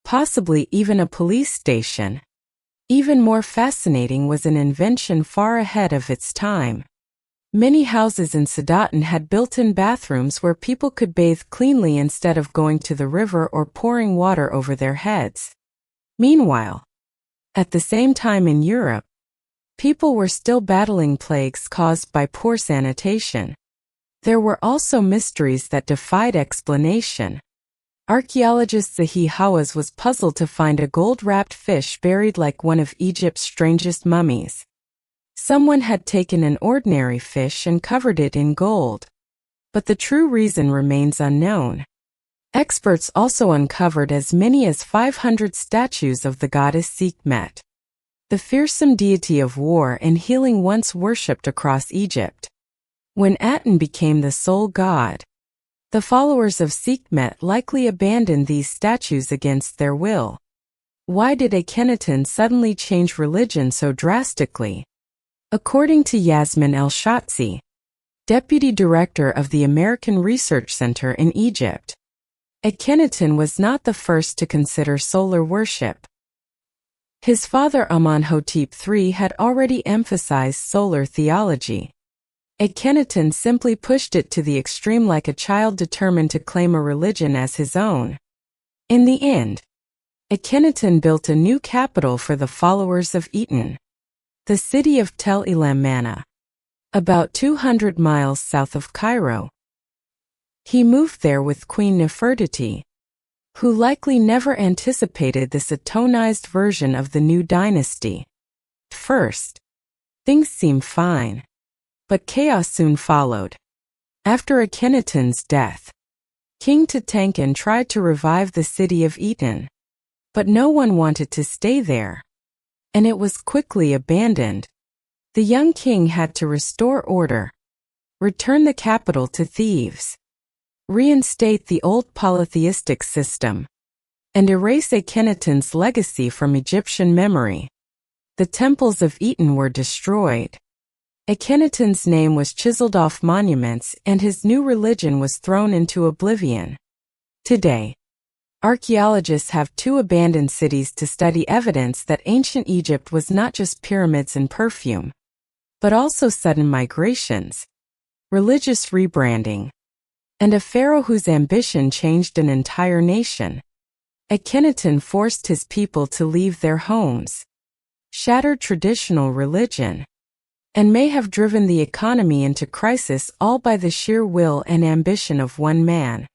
Speaker 1: possibly even a police station. Even more fascinating was an invention far ahead of its time. Many houses in Sodon had built-in bathrooms where people could bathe cleanly instead of going to the river or pouring water over their heads. Meanwhile, at the same time in Europe, people were still battling plagues caused by poor sanitation. There were also mysteries that defied explanation. Archaeologist Zahi Hawass was puzzled to find a gold-wrapped fish buried like one of Egypt's strangest mummies. Someone had taken an ordinary fish and covered it in gold. But the true reason remains unknown. Experts also uncovered as many as 500 statues of the goddess Sekhmet, the fearsome deity of war and healing once worshipped across Egypt. When Aten became the sole god, the followers of Sekhmet likely abandoned these statues against their will. Why did Akhenaten suddenly change religion so drastically? According to Yasmin El-Shatzi, deputy director of the American Research Center in Egypt, Akhenaten was not the first to consider solar worship. His father Amenhotep III had already emphasized solar theology. Akhenaten simply pushed it to the extreme like a child determined to claim a religion as his own. In the end, Akhenaten built a new capital for the followers of Aten, the city of Tel El Manna, about 200 miles south of Cairo. He moved there with Queen Nefertiti, who likely never anticipated this Atonized version of the new dynasty. At first, things seemed fine. But chaos soon followed. After Akhenaten's death, King Tutankhamun tried to revive the city of Aten, but no one wanted to stay there, and it was quickly abandoned. The young king had to restore order, return the capital to Thebes, reinstate the old polytheistic system, and erase Akhenaten's legacy from Egyptian memory. The temples of Aten were destroyed. Akhenaten's name was chiseled off monuments and his new religion was thrown into oblivion. Today, archaeologists have two abandoned cities to study evidence that ancient Egypt was not just pyramids and perfume, but also sudden migrations, religious rebranding, and a pharaoh whose ambition changed an entire nation. Akhenaten forced his people to leave their homes, shattered traditional religion, and may have driven the economy into crisis, all by the sheer will and ambition of one man.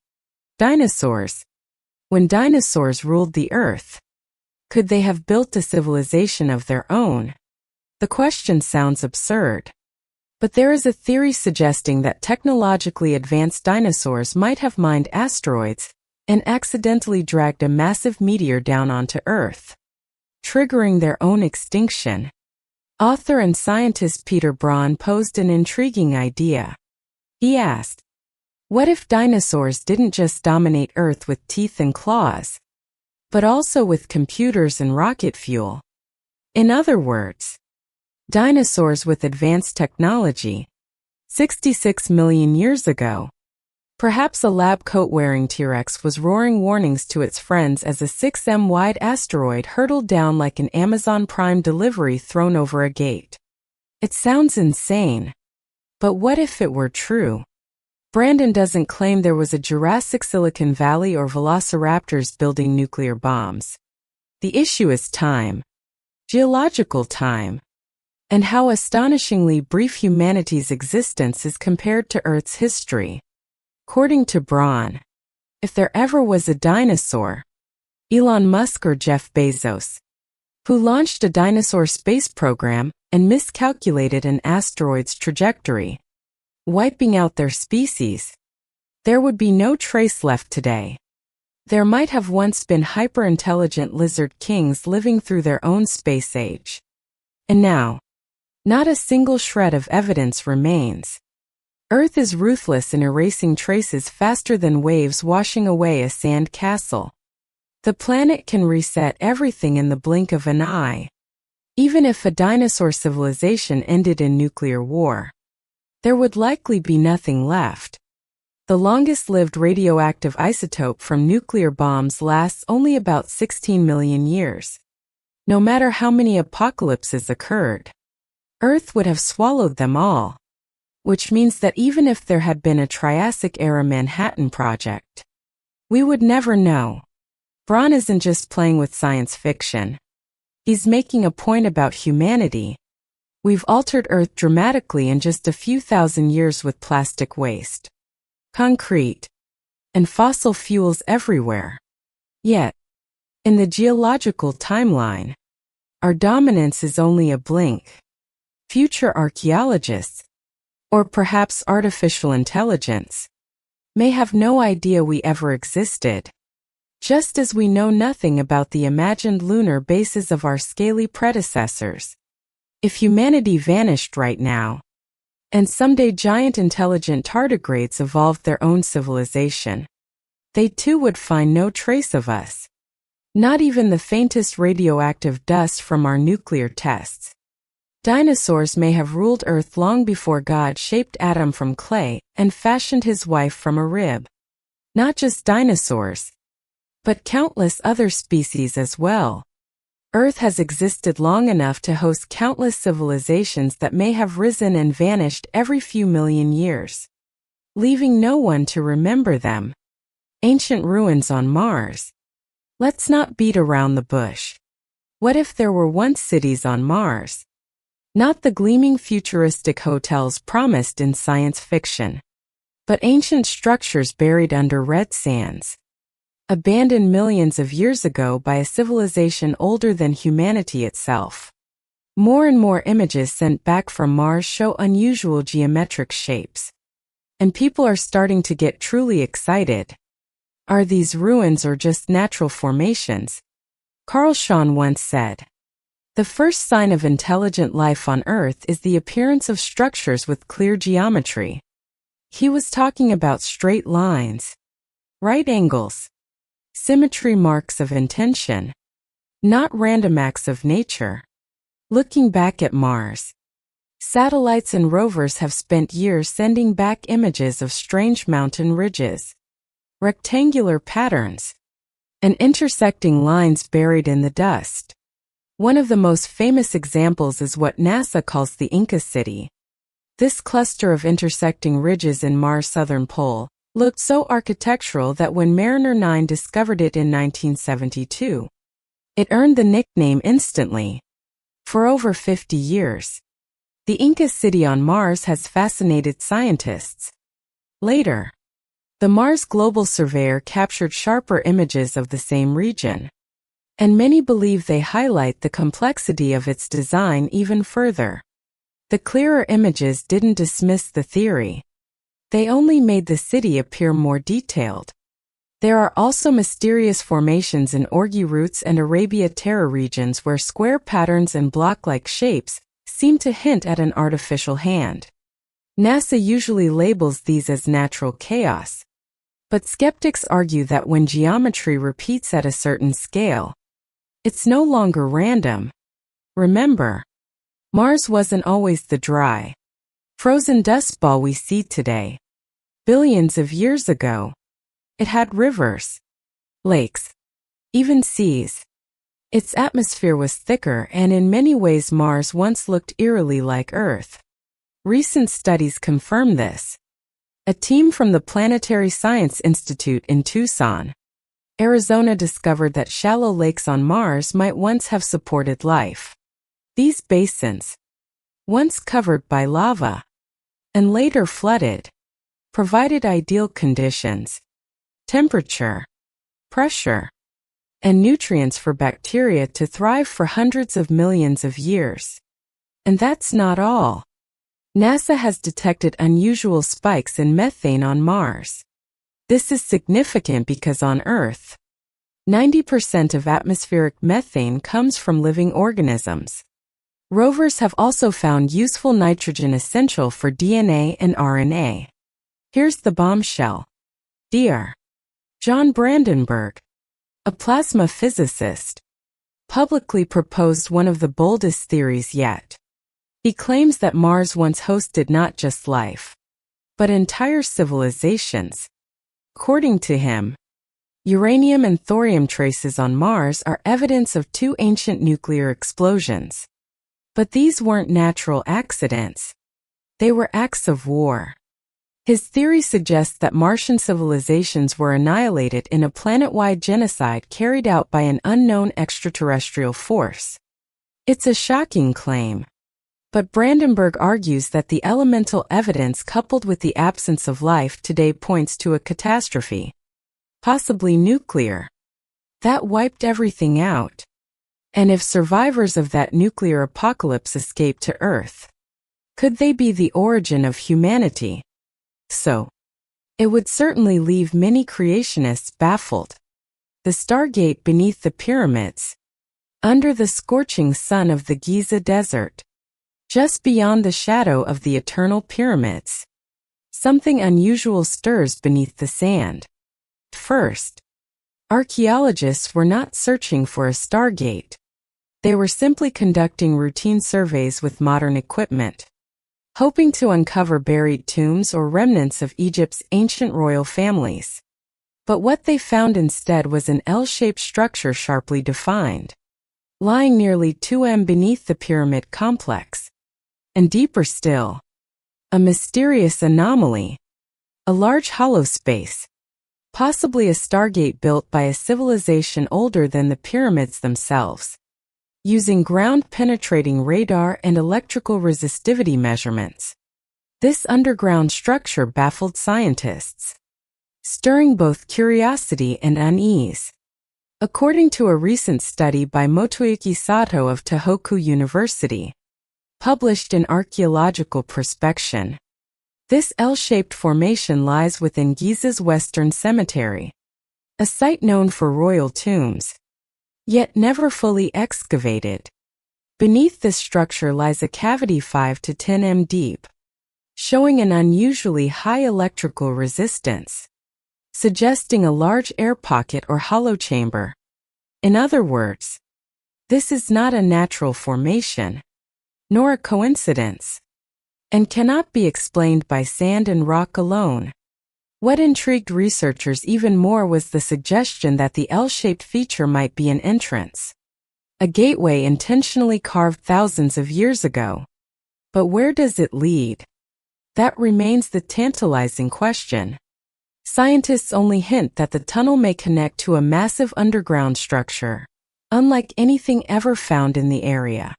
Speaker 1: Dinosaurs. When dinosaurs ruled the earth, could they have built a civilization of their own? The question sounds absurd. But there is a theory suggesting that technologically advanced dinosaurs might have mined asteroids and accidentally dragged a massive meteor down onto Earth, triggering their own extinction. Author and scientist Peter Braun posed an intriguing idea. He asked, what if dinosaurs didn't just dominate Earth with teeth and claws, but also with computers and rocket fuel? In other words, dinosaurs with advanced technology. 66 million years ago, perhaps a lab coat-wearing T-Rex was roaring warnings to its friends as a 6M-wide asteroid hurtled down like an Amazon Prime delivery thrown over a gate. It sounds insane. But what if it were true? Brandon doesn't claim there was a Jurassic Silicon Valley or velociraptors building nuclear bombs. The issue is time. Geological time. And how astonishingly brief humanity's existence is compared to Earth's history. According to Braun, if there ever was a dinosaur, Elon Musk or Jeff Bezos, who launched a dinosaur space program and miscalculated an asteroid's trajectory, wiping out their species, there would be no trace left today. There might have once been hyper-intelligent lizard kings living through their own space age. And now, not a single shred of evidence remains. Earth is ruthless in erasing traces faster than waves washing away a sand castle. The planet can reset everything in the blink of an eye. Even if a dinosaur civilization ended in nuclear war, there would likely be nothing left. The longest-lived radioactive isotope from nuclear bombs lasts only about 16 million years. No matter how many apocalypses occurred, Earth would have swallowed them all. Which means that even if there had been a Triassic-era Manhattan Project, we would never know. Braun isn't just playing with science fiction. He's making a point about humanity. We've altered Earth dramatically in just a few thousand years with plastic waste, concrete, and fossil fuels everywhere. Yet, in the geological timeline, our dominance is only a blink. Future archaeologists, or perhaps artificial intelligence, may have no idea we ever existed, just as we know nothing about the imagined lunar bases of our scaly predecessors. If humanity vanished right now, and someday giant intelligent tardigrades evolved their own civilization, they too would find no trace of us. Not even the faintest radioactive dust from our nuclear tests. Dinosaurs may have ruled Earth long before God shaped Adam from clay and fashioned his wife from a rib. Not just dinosaurs, but countless other species as well. Earth has existed long enough to host countless civilizations that may have risen and vanished every few million years, leaving no one to remember them. Ancient ruins on Mars. Let's not beat around the bush. What if there were once cities on Mars? Not the gleaming futuristic hotels promised in science fiction, but ancient structures buried under red sands, abandoned millions of years ago by a civilization older than humanity itself. More and more images sent back from Mars show unusual geometric shapes, and people are starting to get truly excited. Are these ruins or just natural formations? Carl Schon once said, "The first sign of intelligent life on Earth is the appearance of structures with clear geometry." He was talking about straight lines, right angles, symmetry, marks of intention, not random acts of nature. Looking back at Mars, satellites and rovers have spent years sending back images of strange mountain ridges, rectangular patterns, and intersecting lines buried in the dust. One of the most famous examples is what NASA calls the Inca City. This cluster of intersecting ridges in Mars' southern pole looked so architectural that when Mariner 9 discovered it in 1972, it earned the nickname instantly. For over 50 years, the Inca city on Mars has fascinated scientists. Later, the Mars Global Surveyor captured sharper images of the same region, and many believe they highlight the complexity of its design even further. The clearer images didn't dismiss the theory. They only made the city appear more detailed. There are also mysterious formations in Orgi Roots and Arabia Terra regions where square patterns and block-like shapes seem to hint at an artificial hand. NASA usually labels these as natural chaos, but skeptics argue that when geometry repeats at a certain scale, it's no longer random. Remember, Mars wasn't always the dry, frozen dust ball we see today. Billions of years ago, it had rivers, lakes, even seas. Its atmosphere was thicker, and in many ways Mars once looked eerily like Earth. Recent studies confirm this. A team from the Planetary Science Institute in Tucson, Arizona discovered that shallow lakes on Mars might once have supported life. These basins, once covered by lava and later flooded, provided ideal conditions, temperature, pressure, and nutrients for bacteria to thrive for hundreds of millions of years. And that's not all. NASA has detected unusual spikes in methane on Mars. This is significant because on Earth, 90% of atmospheric methane comes from living organisms. Rovers have also found useful nitrogen essential for DNA and RNA. Here's the bombshell. Dr. John Brandenburg, a plasma physicist, publicly proposed one of the boldest theories yet. He claims that Mars once hosted not just life, but entire civilizations. According to him, uranium and thorium traces on Mars are evidence of two ancient nuclear explosions. But these weren't natural accidents. They were acts of war. His theory suggests that Martian civilizations were annihilated in a planet-wide genocide carried out by an unknown extraterrestrial force. It's a shocking claim. But Brandenburg argues that the elemental evidence coupled with the absence of life today points to a catastrophe, possibly nuclear, that wiped everything out. And if survivors of that nuclear apocalypse escape to Earth, could they be the origin of humanity? So, it would certainly leave many creationists baffled. The Stargate beneath the pyramids, under the scorching sun of the Giza Desert, just beyond the shadow of the eternal pyramids, something unusual stirs beneath the sand. First, archaeologists were not searching for a Stargate. They were simply conducting routine surveys with modern equipment, hoping to uncover buried tombs or remnants of Egypt's ancient royal families. But what they found instead was an L-shaped structure sharply defined, lying nearly 2 m beneath the pyramid complex. And deeper still, a mysterious anomaly, a large hollow space, possibly a Stargate built by a civilization older than the pyramids themselves. Using ground-penetrating radar and electrical resistivity measurements, this underground structure baffled scientists, stirring both curiosity and unease. According to a recent study by Motoyuki Sato of Tohoku University, published in Archaeological Prospection, this L-shaped formation lies within Giza's Western Cemetery, a site known for royal tombs, yet never fully excavated. Beneath this structure lies a cavity 5 to 10 m deep, showing an unusually high electrical resistance, suggesting a large air pocket or hollow chamber. In other words, this is not a natural formation, nor a coincidence, and cannot be explained by sand and rock alone. What intrigued researchers even more was the suggestion that the L-shaped feature might be an entrance, a gateway intentionally carved thousands of years ago. But where does it lead? That remains the tantalizing question. Scientists only hint that the tunnel may connect to a massive underground structure, unlike anything ever found in the area.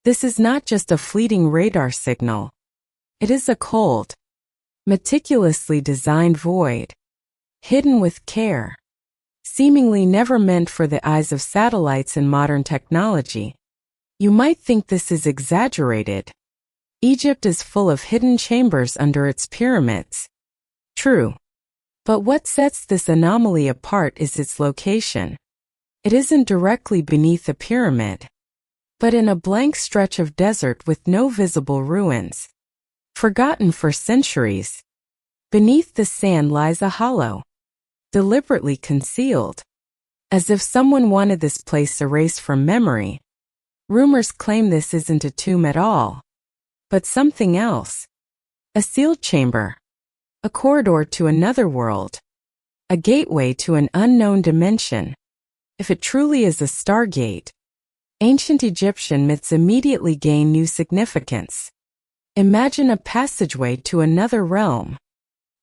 Speaker 1: This is not just a fleeting radar signal. It is a cold, meticulously designed void, hidden with care, seemingly never meant for the eyes of satellites and modern technology. You might think this is exaggerated. Egypt is full of hidden chambers under its pyramids. True. But what sets this anomaly apart is its location. It isn't directly beneath a pyramid, but in a blank stretch of desert with no visible ruins. Forgotten for centuries. Beneath the sand lies a hollow, deliberately concealed, as if someone wanted this place erased from memory. Rumors claim this isn't a tomb at all, but something else. A sealed chamber. A corridor to another world. A gateway to an unknown dimension. If it truly is a stargate, ancient Egyptian myths immediately gain new significance. Imagine a passageway to another realm.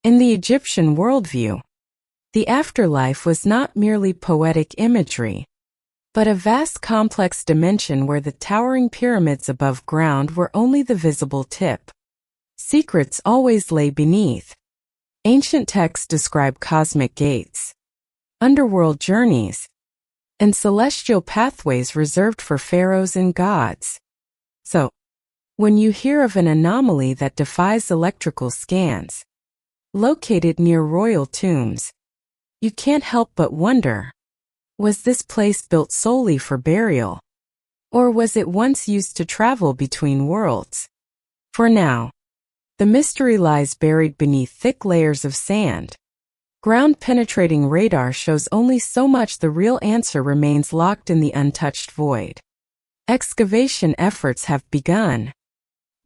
Speaker 1: In the Egyptian worldview, the afterlife was not merely poetic imagery, but a vast complex dimension where the towering pyramids above ground were only the visible tip. Secrets always lay beneath. Ancient texts describe cosmic gates, underworld journeys, and celestial pathways reserved for pharaohs and gods. So, when you hear of an anomaly that defies electrical scans, located near royal tombs, you can't help but wonder, was this place built solely for burial? Or was it once used to travel between worlds? For now, the mystery lies buried beneath thick layers of sand. Ground-penetrating radar shows only so much. The real answer remains locked in the untouched void. Excavation efforts have begun.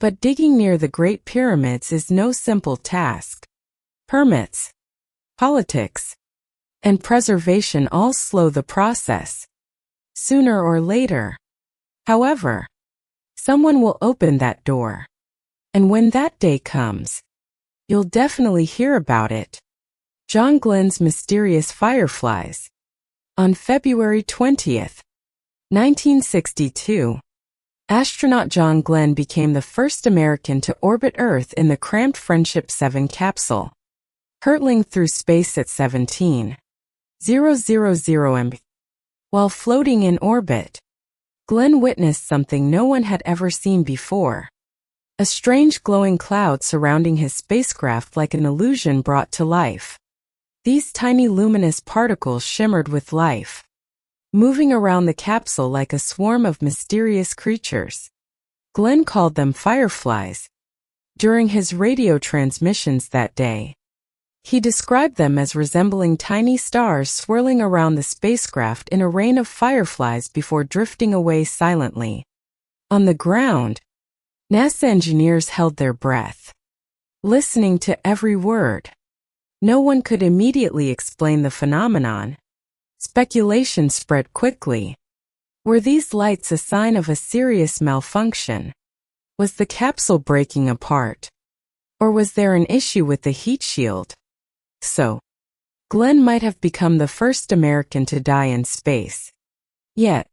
Speaker 1: But digging near the Great Pyramids is no simple task. Permits, politics, and preservation all slow the process. Sooner or later, however, someone will open that door. And when that day comes, you'll definitely hear about it. John Glenn's mysterious fireflies. On February 20th, 1962, astronaut John Glenn became the first American to orbit Earth in the cramped Friendship 7 capsule. Hurtling through space at 17,000 m. While floating in orbit, Glenn witnessed something no one had ever seen before. A strange glowing cloud surrounding his spacecraft, like an illusion brought to life. These tiny luminous particles shimmered with life, moving around the capsule like a swarm of mysterious creatures. Glenn called them fireflies. During his radio transmissions that day, he described them as resembling tiny stars swirling around the spacecraft in a rain of fireflies before drifting away silently. On the ground, NASA engineers held their breath, listening to every word. No one could immediately explain the phenomenon. Speculation spread quickly. Were these lights a sign of a serious malfunction? Was the capsule breaking apart? Or was there an issue with the heat shield? So, Glenn might have become the first American to die in space. Yet,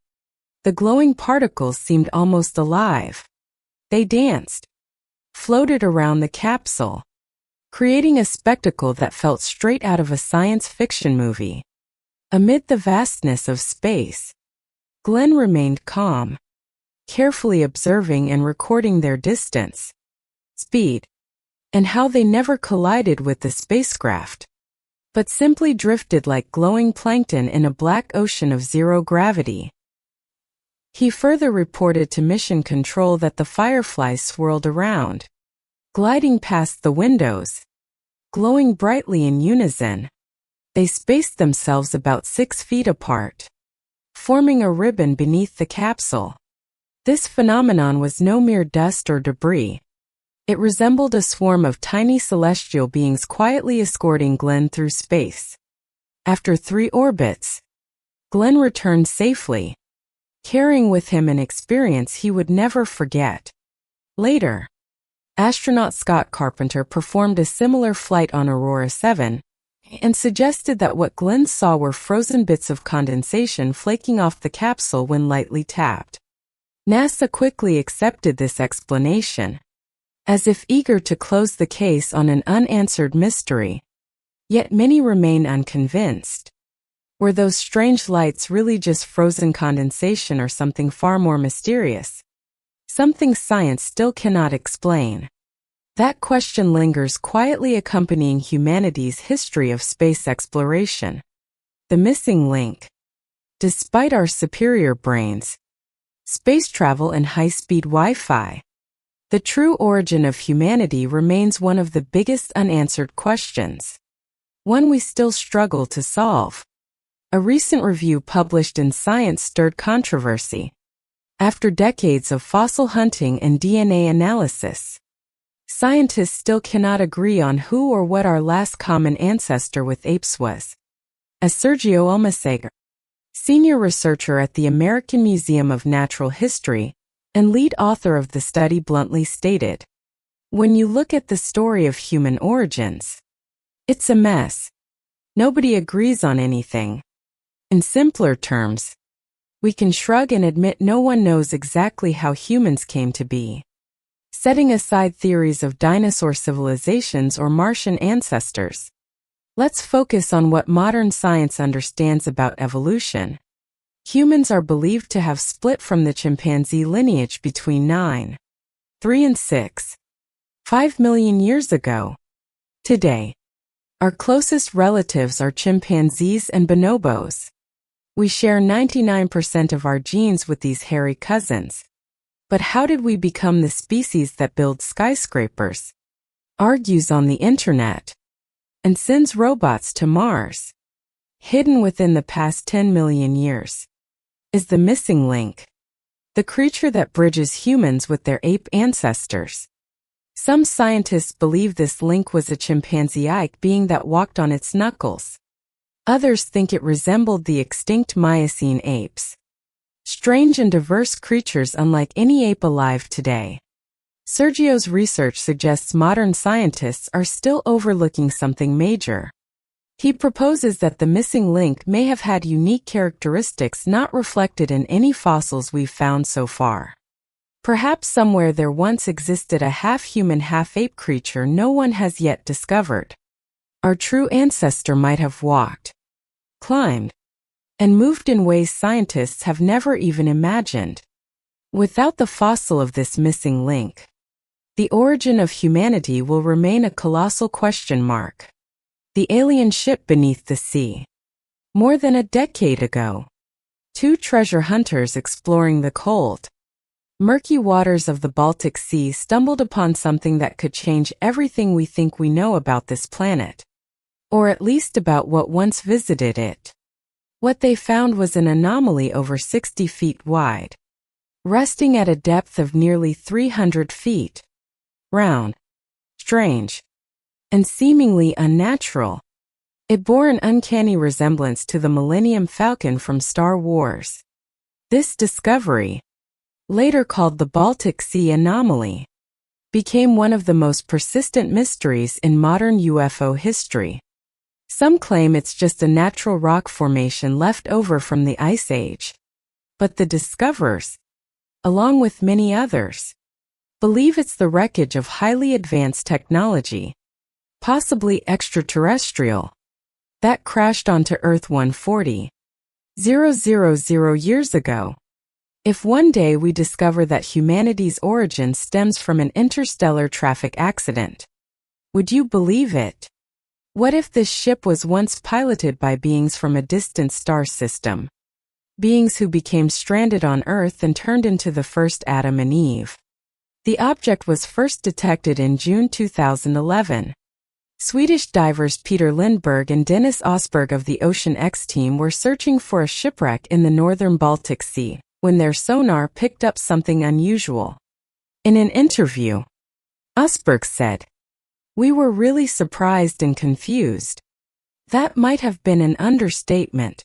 Speaker 1: the glowing particles seemed almost alive. They danced, floated around the capsule, creating a spectacle that felt straight out of a science fiction movie. Amid the vastness of space, Glenn remained calm, carefully observing and recording their distance, speed, and how they never collided with the spacecraft, but simply drifted like glowing plankton in a black ocean of zero gravity. He further reported to Mission Control that the fireflies swirled around, gliding past the windows, glowing brightly in unison. They spaced themselves about 6 feet apart, forming a ribbon beneath the capsule. This phenomenon was no mere dust or debris. It resembled a swarm of tiny celestial beings quietly escorting Glenn through space. After 3 orbits, Glenn returned safely, carrying with him an experience he would never forget. Later, astronaut Scott Carpenter performed a similar flight on Aurora 7 and suggested that what Glenn saw were frozen bits of condensation flaking off the capsule when lightly tapped. NASA quickly accepted this explanation, as if eager to close the case on an unanswered mystery. Yet many remain unconvinced. Were those strange lights really just frozen condensation or something far more mysterious? Something science still cannot explain. That question lingers quietly accompanying humanity's history of space exploration. The missing link. Despite our superior brains, space travel and high-speed Wi-Fi, the true origin of humanity remains one of the biggest unanswered questions. One we still struggle to solve. A recent review published in Science stirred controversy. After decades of fossil hunting and DNA analysis, scientists still cannot agree on who or what our last common ancestor with apes was. As Sergio Almasegar, senior researcher at the American Museum of Natural History and lead author of the study, bluntly stated, "When you look at the story of human origins, it's a mess. Nobody agrees on anything. In simpler terms, we can shrug and admit no one knows exactly how humans came to be. Setting aside theories of dinosaur civilizations or Martian ancestors, let's focus on what modern science understands about evolution. Humans are believed to have split from the chimpanzee lineage between 9.3 and 6.5 million years ago. Today, our closest relatives are chimpanzees and bonobos. We share 99% of our genes with these hairy cousins. But how did we become the species that builds skyscrapers, argues on the internet, and sends robots to Mars? Hidden within the past 10 million years is the missing link, the creature that bridges humans with their ape ancestors. Some scientists believe this link was a chimpanzee being that walked on its knuckles. Others think it resembled the extinct Miocene apes. Strange and diverse creatures unlike any ape alive today. Sergio's research suggests modern scientists are still overlooking something major. He proposes that the missing link may have had unique characteristics not reflected in any fossils we've found so far. Perhaps somewhere there once existed a half-human, half-ape creature no one has yet discovered. Our true ancestor might have walked, climbed, and moved in ways scientists have never even imagined. Without the fossil of this missing link, the origin of humanity will remain a colossal question mark. The alien ship beneath the sea. More than a decade ago, two treasure hunters exploring the cold, murky waters of the Baltic Sea stumbled upon something that could change everything we think we know about this planet. Or at least about what once visited it. What they found was an anomaly over 60 feet wide, resting at a depth of nearly 300 feet. Round, strange, and seemingly unnatural. It bore an uncanny resemblance to the Millennium Falcon from Star Wars. This discovery, later called the Baltic Sea Anomaly, became one of the most persistent mysteries in modern UFO history. Some claim it's just a natural rock formation left over from the Ice Age. But the discoverers, along with many others, believe it's the wreckage of highly advanced technology, possibly extraterrestrial, that crashed onto Earth 140,000 years ago. If one day we discover that humanity's origin stems from an interstellar traffic accident, would you believe it? What if this ship was once piloted by beings from a distant star system? Beings who became stranded on Earth and turned into the first Adam and Eve. The object was first detected in June 2011. Swedish divers Peter Lindberg and Dennis Osberg of the Ocean X team were searching for a shipwreck in the northern Baltic Sea when their sonar picked up something unusual. In an interview, Osberg said, "We were really surprised and confused." That might have been an understatement.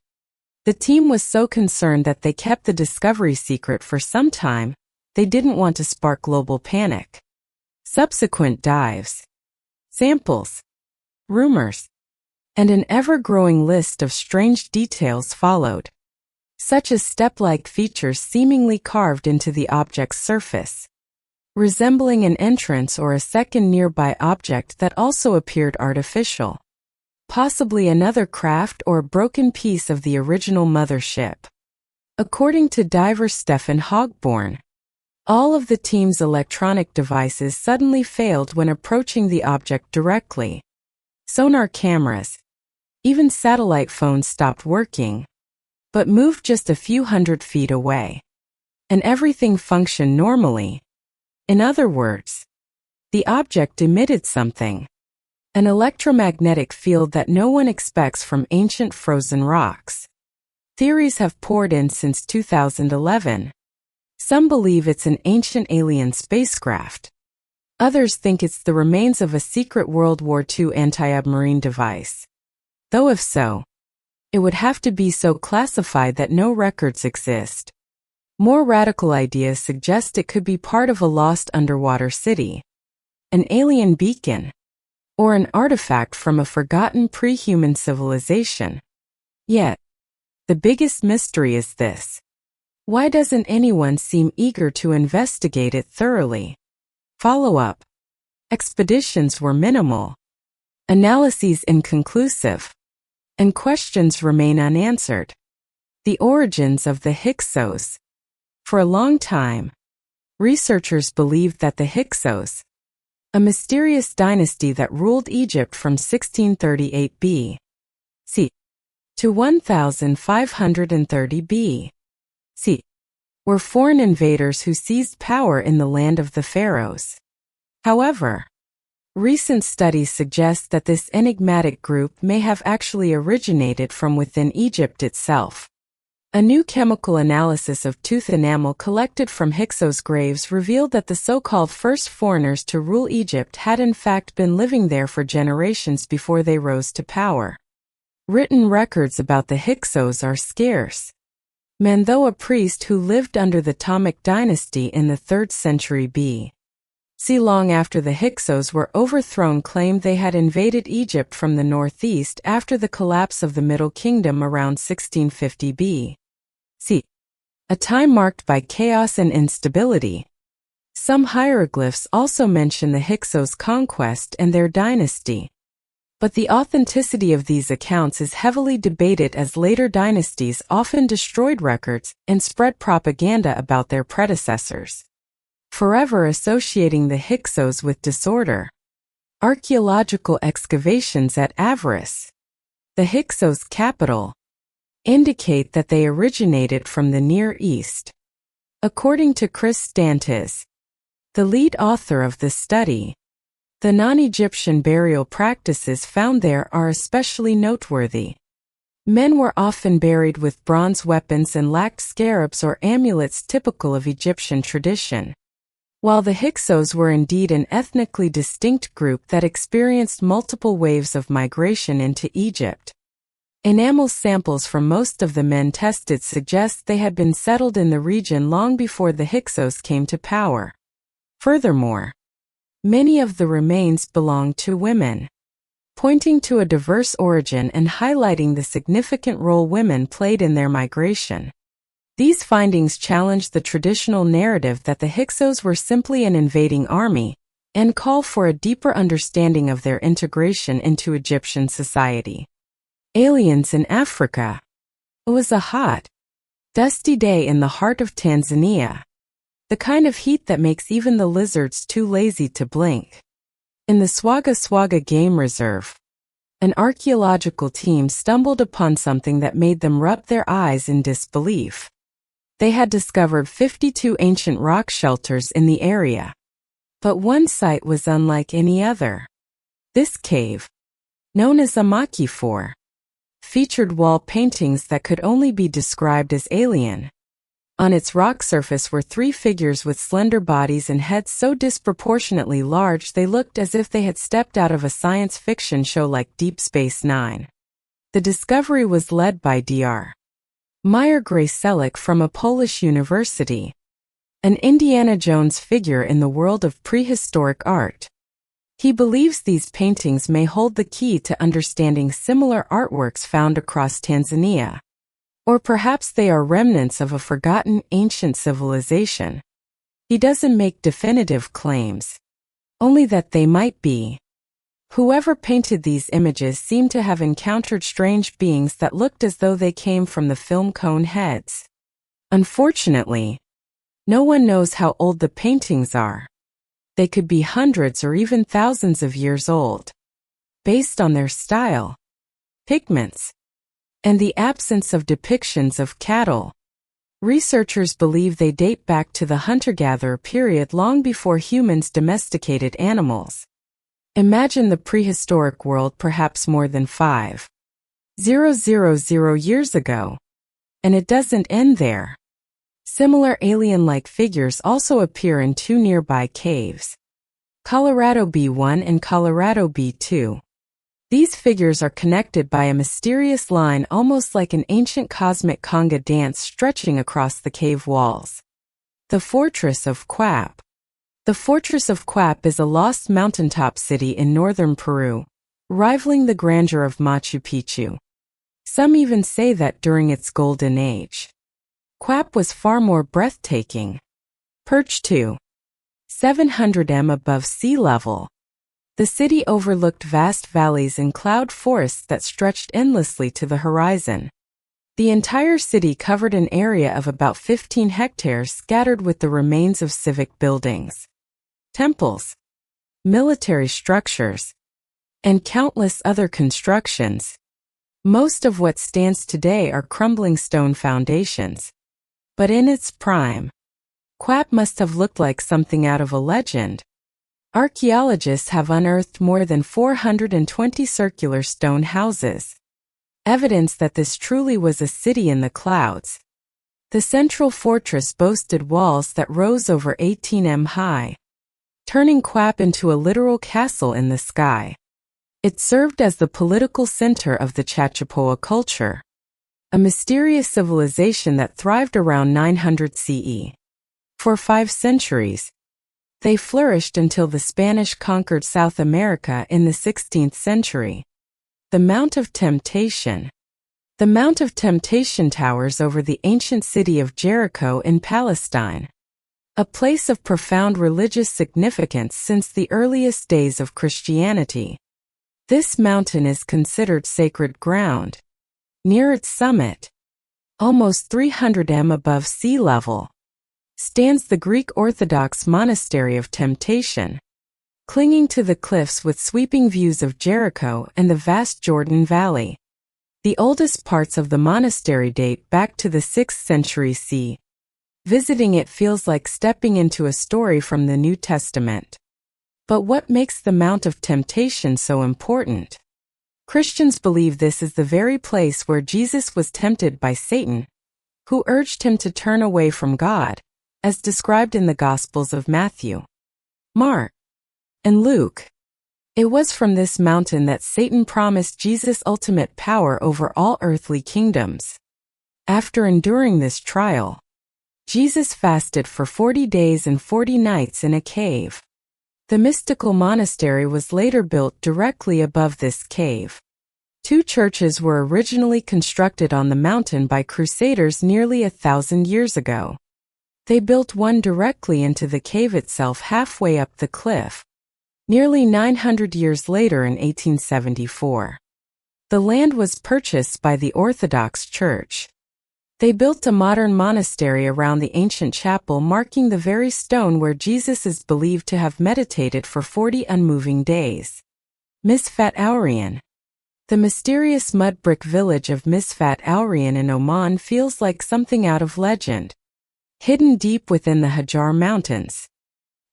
Speaker 1: The team was so concerned that they kept the discovery secret for some time. They didn't want to spark global panic. Subsequent dives, samples, rumors, and an ever-growing list of strange details followed. such as step-like features seemingly carved into the object's surface, resembling an entrance or a second nearby object that also appeared artificial, possibly another craft or a broken piece of the original mothership. According to diver Stephen Hogborn, all of the team's electronic devices suddenly failed when approaching the object directly. Sonar cameras, even satellite phones stopped working, but moved just a few hundred feet away. And everything functioned normally. In other words, the object emitted something, an electromagnetic field that no one expects from ancient frozen rocks. Theories have poured in since 2011. Some believe it's an ancient alien spacecraft. Others think it's the remains of a secret World War II anti-submarine device. Though if so, it would have to be so classified that no records exist. More radical ideas suggest it could be part of a lost underwater city, an alien beacon, or an artifact from a forgotten pre-human civilization. Yet, the biggest mystery is this. Why doesn't anyone seem eager to investigate it thoroughly? Follow-up. Expeditions were minimal, analyses inconclusive, and questions remain unanswered. The origins of the Hyksos. For a long time, researchers believed that the Hyksos, a mysterious dynasty that ruled Egypt from 1638 B.C. to 1530 B.C., were foreign invaders who seized power in the land of the pharaohs. However, recent studies suggest that this enigmatic group may have actually originated from within Egypt itself. A new chemical analysis of tooth enamel collected from Hyksos graves revealed that the so-called first foreigners to rule Egypt had in fact been living there for generations before they rose to power. Written records about the Hyksos are scarce. Manetho, a priest who lived under the Ptolemaic dynasty in the 3rd century B.C. long after the Hyksos were overthrown, claimed they had invaded Egypt from the northeast after the collapse of the Middle Kingdom around 1650 B.C., a time marked by chaos and instability. Some hieroglyphs also mention the Hyksos' conquest and their dynasty. But the authenticity of these accounts is heavily debated, as later dynasties often destroyed records and spread propaganda about their predecessors, forever associating the Hyksos with disorder. Archaeological excavations at Avaris, the Hyksos capital, indicate that they originated from the Near East. According to Chris Stantis, the lead author of the study, the non-Egyptian burial practices found there are especially noteworthy. Men were often buried with bronze weapons and lacked scarabs or amulets typical of Egyptian tradition. While the Hyksos were indeed an ethnically distinct group that experienced multiple waves of migration into Egypt, enamel samples from most of the men tested suggest they had been settled in the region long before the Hyksos came to power. Furthermore, many of the remains belonged to women, pointing to a diverse origin and highlighting the significant role women played in their migration. These findings challenge the traditional narrative that the Hyksos were simply an invading army, and call for a deeper understanding of their integration into Egyptian society. Aliens in Africa. It was a hot, dusty day in the heart of Tanzania. The kind of heat that makes even the lizards too lazy to blink. In the Swaga Swaga Game Reserve, an archaeological team stumbled upon something that made them rub their eyes in disbelief. They had discovered 52 ancient rock shelters in the area. But one site was unlike any other. This cave, known as Amaki 4, featured wall paintings that could only be described as alien. On its rock surface were 3 figures with slender bodies and heads so disproportionately large they looked as if they had stepped out of a science fiction show like Deep Space Nine. The discovery was led by Dr. Meyer Grayselik from a Polish university, an Indiana Jones figure in the world of prehistoric art. He believes these paintings may hold the key to understanding similar artworks found across Tanzania. Or perhaps they are remnants of a forgotten ancient civilization. He doesn't make definitive claims, only that they might be. Whoever painted these images seemed to have encountered strange beings that looked as though they came from the film cone heads. Unfortunately, no one knows how old the paintings are. They could be hundreds or even thousands of years old, based on their style, pigments, and the absence of depictions of cattle. Researchers believe they date back to the hunter-gatherer period long before humans domesticated animals. Imagine the prehistoric world perhaps more than 5,000 years ago. And it doesn't end there. Similar alien-like figures also appear in two nearby caves, Colorado B1 and Colorado B2. These figures are connected by a mysterious line almost like an ancient cosmic conga dance stretching across the cave walls. The Fortress of Quap. The Fortress of Quap is a lost mountaintop city in northern Peru, rivaling the grandeur of Machu Picchu. Some even say that during its golden age, Quap was far more breathtaking. Perched 700 m above sea level, the city overlooked vast valleys and cloud forests that stretched endlessly to the horizon. The entire city covered an area of about 15 hectares scattered with the remains of civic buildings, temples, military structures, and countless other constructions. Most of what stands today are crumbling stone foundations. But in its prime, Quap must have looked like something out of a legend. Archaeologists have unearthed more than 420 circular stone houses, evidence that this truly was a city in the clouds. The central fortress boasted walls that rose over 18 m high, turning Quap into a literal castle in the sky. It served as the political center of the Chachapoa culture, a mysterious civilization that thrived around 900 CE. For 5 centuries, they flourished until the Spanish conquered South America in the 16th century. The Mount of Temptation. The Mount of Temptation towers over the ancient city of Jericho in Palestine, a place of profound religious significance since the earliest days of Christianity. This mountain is considered sacred ground. Near its summit, almost 300 m above sea level, stands the Greek Orthodox Monastery of Temptation, clinging to the cliffs with sweeping views of Jericho and the vast Jordan Valley. The oldest parts of the monastery date back to the 6th century CE. Visiting it feels like stepping into a story from the New Testament. But what makes the Mount of Temptation so important? Christians believe this is the very place where Jesus was tempted by Satan, who urged him to turn away from God, as described in the Gospels of Matthew, Mark, and Luke. It was from this mountain that Satan promised Jesus ultimate power over all earthly kingdoms. After enduring this trial, Jesus fasted for 40 days and 40 nights in a cave. The mystical monastery was later built directly above this cave. 2 churches were originally constructed on the mountain by Crusaders nearly 1,000 years ago. They built one directly into the cave itself halfway up the cliff, nearly 900 years later in 1874. The land was purchased by the Orthodox Church. They built a modern monastery around the ancient chapel, marking the very stone where Jesus is believed to have meditated for 40 unmoving days. Misfat Aurian. The mysterious mud brick village of Misfat Aurian in Oman feels like something out of legend. Hidden deep within the Hajar Mountains,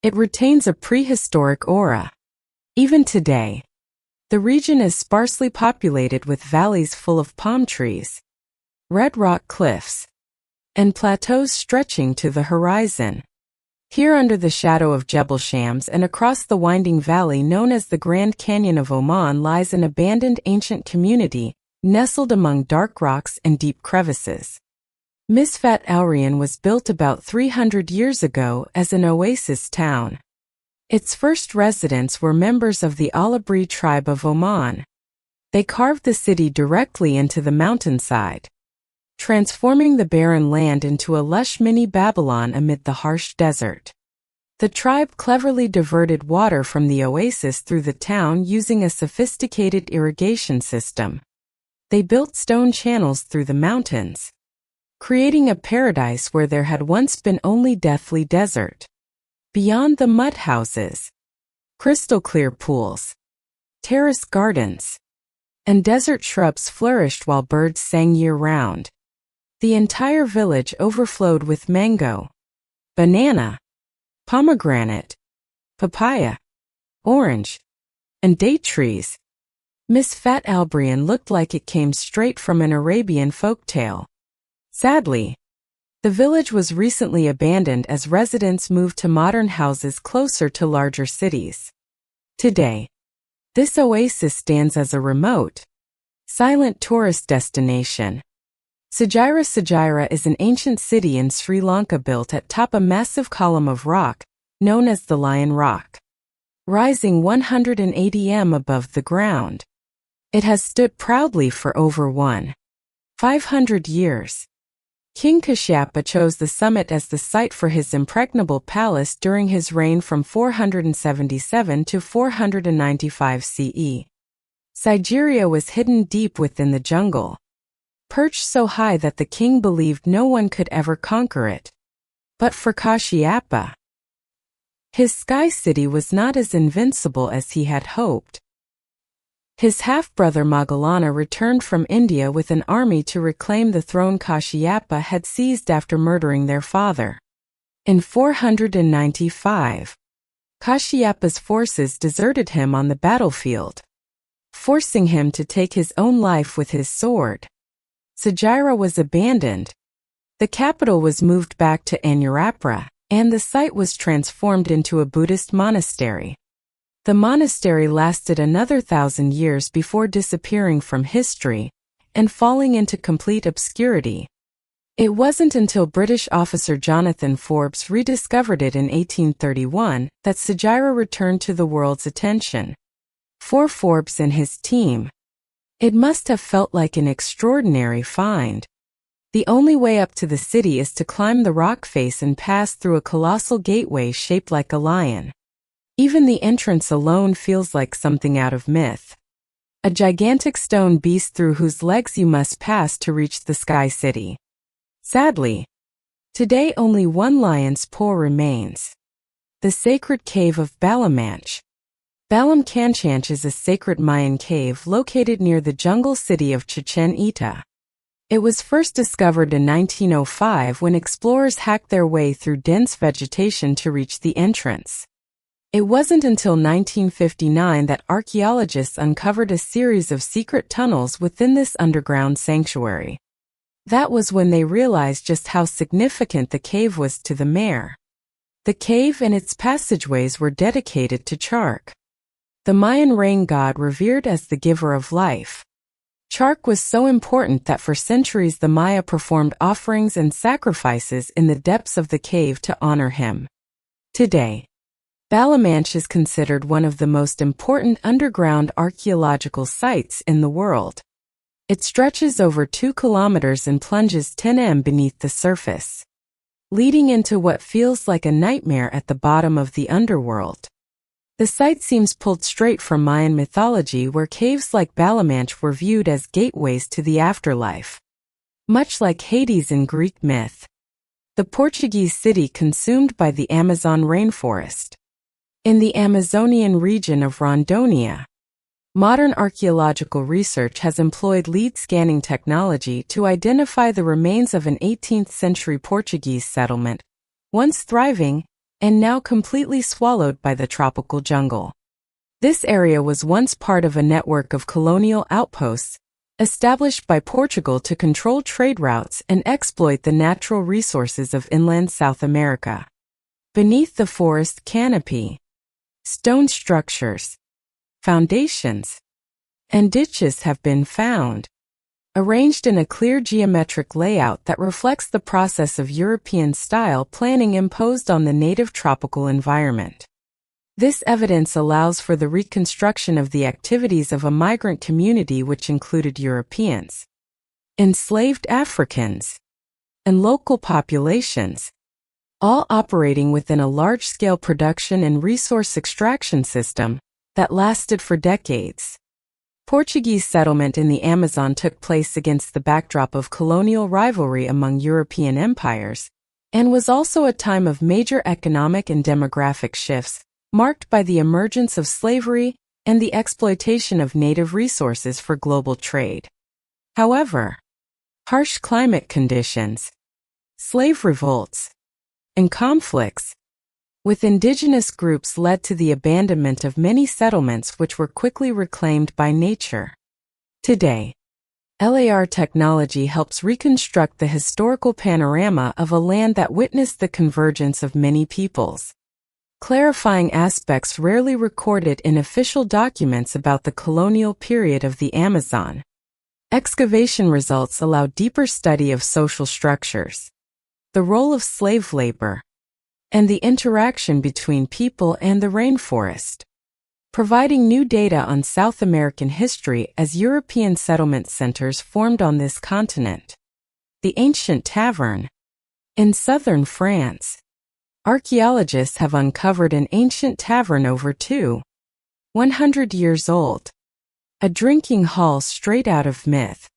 Speaker 1: it retains a prehistoric aura. Even today, the region is sparsely populated with valleys full of palm trees, red rock cliffs, and plateaus stretching to the horizon. Here under the shadow of Jebel Shams and across the winding valley known as the Grand Canyon of Oman lies an abandoned ancient community, nestled among dark rocks and deep crevices. Misfat Aurian was built about 300 years ago as an oasis town. Its first residents were members of the Alabri tribe of Oman. They carved the city directly into the mountainside, transforming the barren land into a lush mini Babylon amid the harsh desert. The tribe cleverly diverted water from the oasis through the town using a sophisticated irrigation system. They built stone channels through the mountains, creating a paradise where there had once been only deathly desert. Beyond the mud houses, crystal-clear pools, terrace gardens, and desert shrubs flourished while birds sang year-round. The entire village overflowed with mango, banana, pomegranate, papaya, orange, and date trees. Miss Fat Albrian looked like it came straight from an Arabian folktale. Sadly, the village was recently abandoned as residents moved to modern houses closer to larger cities. Today, this oasis stands as a remote, silent tourist destination. Sagira is an ancient city in Sri Lanka built atop a massive column of rock, known as the Lion Rock. Rising 180 m above the ground, it has stood proudly for over 1,500 years. King Kashyapa chose the summit as the site for his impregnable palace during his reign from 477 to 495 CE. Sagira was hidden deep within the jungle, perched so high that the king believed no one could ever conquer it. But for Kashyapa, his sky city was not as invincible as he had hoped. His half-brother Moggallana returned from India with an army to reclaim the throne Kashyapa had seized after murdering their father. In 495, Kashyapa's forces deserted him on the battlefield, forcing him to take his own life with his sword. Sagira was abandoned. The capital was moved back to Anuradhapura, and the site was transformed into a Buddhist monastery. The monastery lasted another 1,000 years before disappearing from history and falling into complete obscurity. It wasn't until British officer Jonathan Forbes rediscovered it in 1831 that Sagira returned to the world's attention. For Forbes and his team, it must have felt like an extraordinary find. The only way up to the city is to climb the rock face and pass through a colossal gateway shaped like a lion. Even the entrance alone feels like something out of myth. A gigantic stone beast through whose legs you must pass to reach the Sky City. Sadly, today only one lion's paw remains. The sacred cave of Balamanch. Balam Kanchanch is a sacred Mayan cave located near the jungle city of Chichen Itza. It was first discovered in 1905 when explorers hacked their way through dense vegetation to reach the entrance. It wasn't until 1959 that archaeologists uncovered a series of secret tunnels within this underground sanctuary. That was when they realized just how significant the cave was to the mare. The cave and its passageways were dedicated to Chark, the Mayan rain god revered as the giver of life. Chark was so important that for centuries the Maya performed offerings and sacrifices in the depths of the cave to honor him. Today, Balamanch is considered one of the most important underground archaeological sites in the world. It stretches over 2 kilometers and plunges 10 m beneath the surface, leading into what feels like a nightmare at the bottom of the underworld. The site seems pulled straight from Mayan mythology, where caves like Balamanch were viewed as gateways to the afterlife. Much like Hades in Greek myth, the Portuguese city consumed by the Amazon rainforest. In the Amazonian region of Rondônia, modern archaeological research has employed lead scanning technology to identify the remains of an 18th-century Portuguese settlement, once thriving and now completely swallowed by the tropical jungle. This area was once part of a network of colonial outposts established by Portugal to control trade routes and exploit the natural resources of inland South America. Beneath the forest canopy, stone structures, foundations, and ditches have been found, arranged in a clear geometric layout that reflects the process of European-style planning imposed on the native tropical environment. This evidence allows for the reconstruction of the activities of a migrant community which included Europeans. enslaved Africans, and local populations, all operating within a large-scale production and resource extraction system that lasted for decades. Portuguese settlement in the Amazon took place against the backdrop of colonial rivalry among European empires, and was also a time of major economic and demographic shifts, marked by the emergence of slavery and the exploitation of native resources for global trade. However, harsh climate conditions, slave revolts, and conflicts with indigenous groups led to the abandonment of many settlements which were quickly reclaimed by nature. Today, LAR technology helps reconstruct the historical panorama of a land that witnessed the convergence of many peoples, clarifying aspects rarely recorded in official documents about the colonial period of the Amazon. Excavation results allow deeper study of social structures, the role of slave labor, and the interaction between people and the rainforest, providing new data on South American history as European settlement centers formed on this continent. The ancient tavern. In southern France, archaeologists have uncovered an ancient tavern over 100 years old, a drinking hall straight out of myth,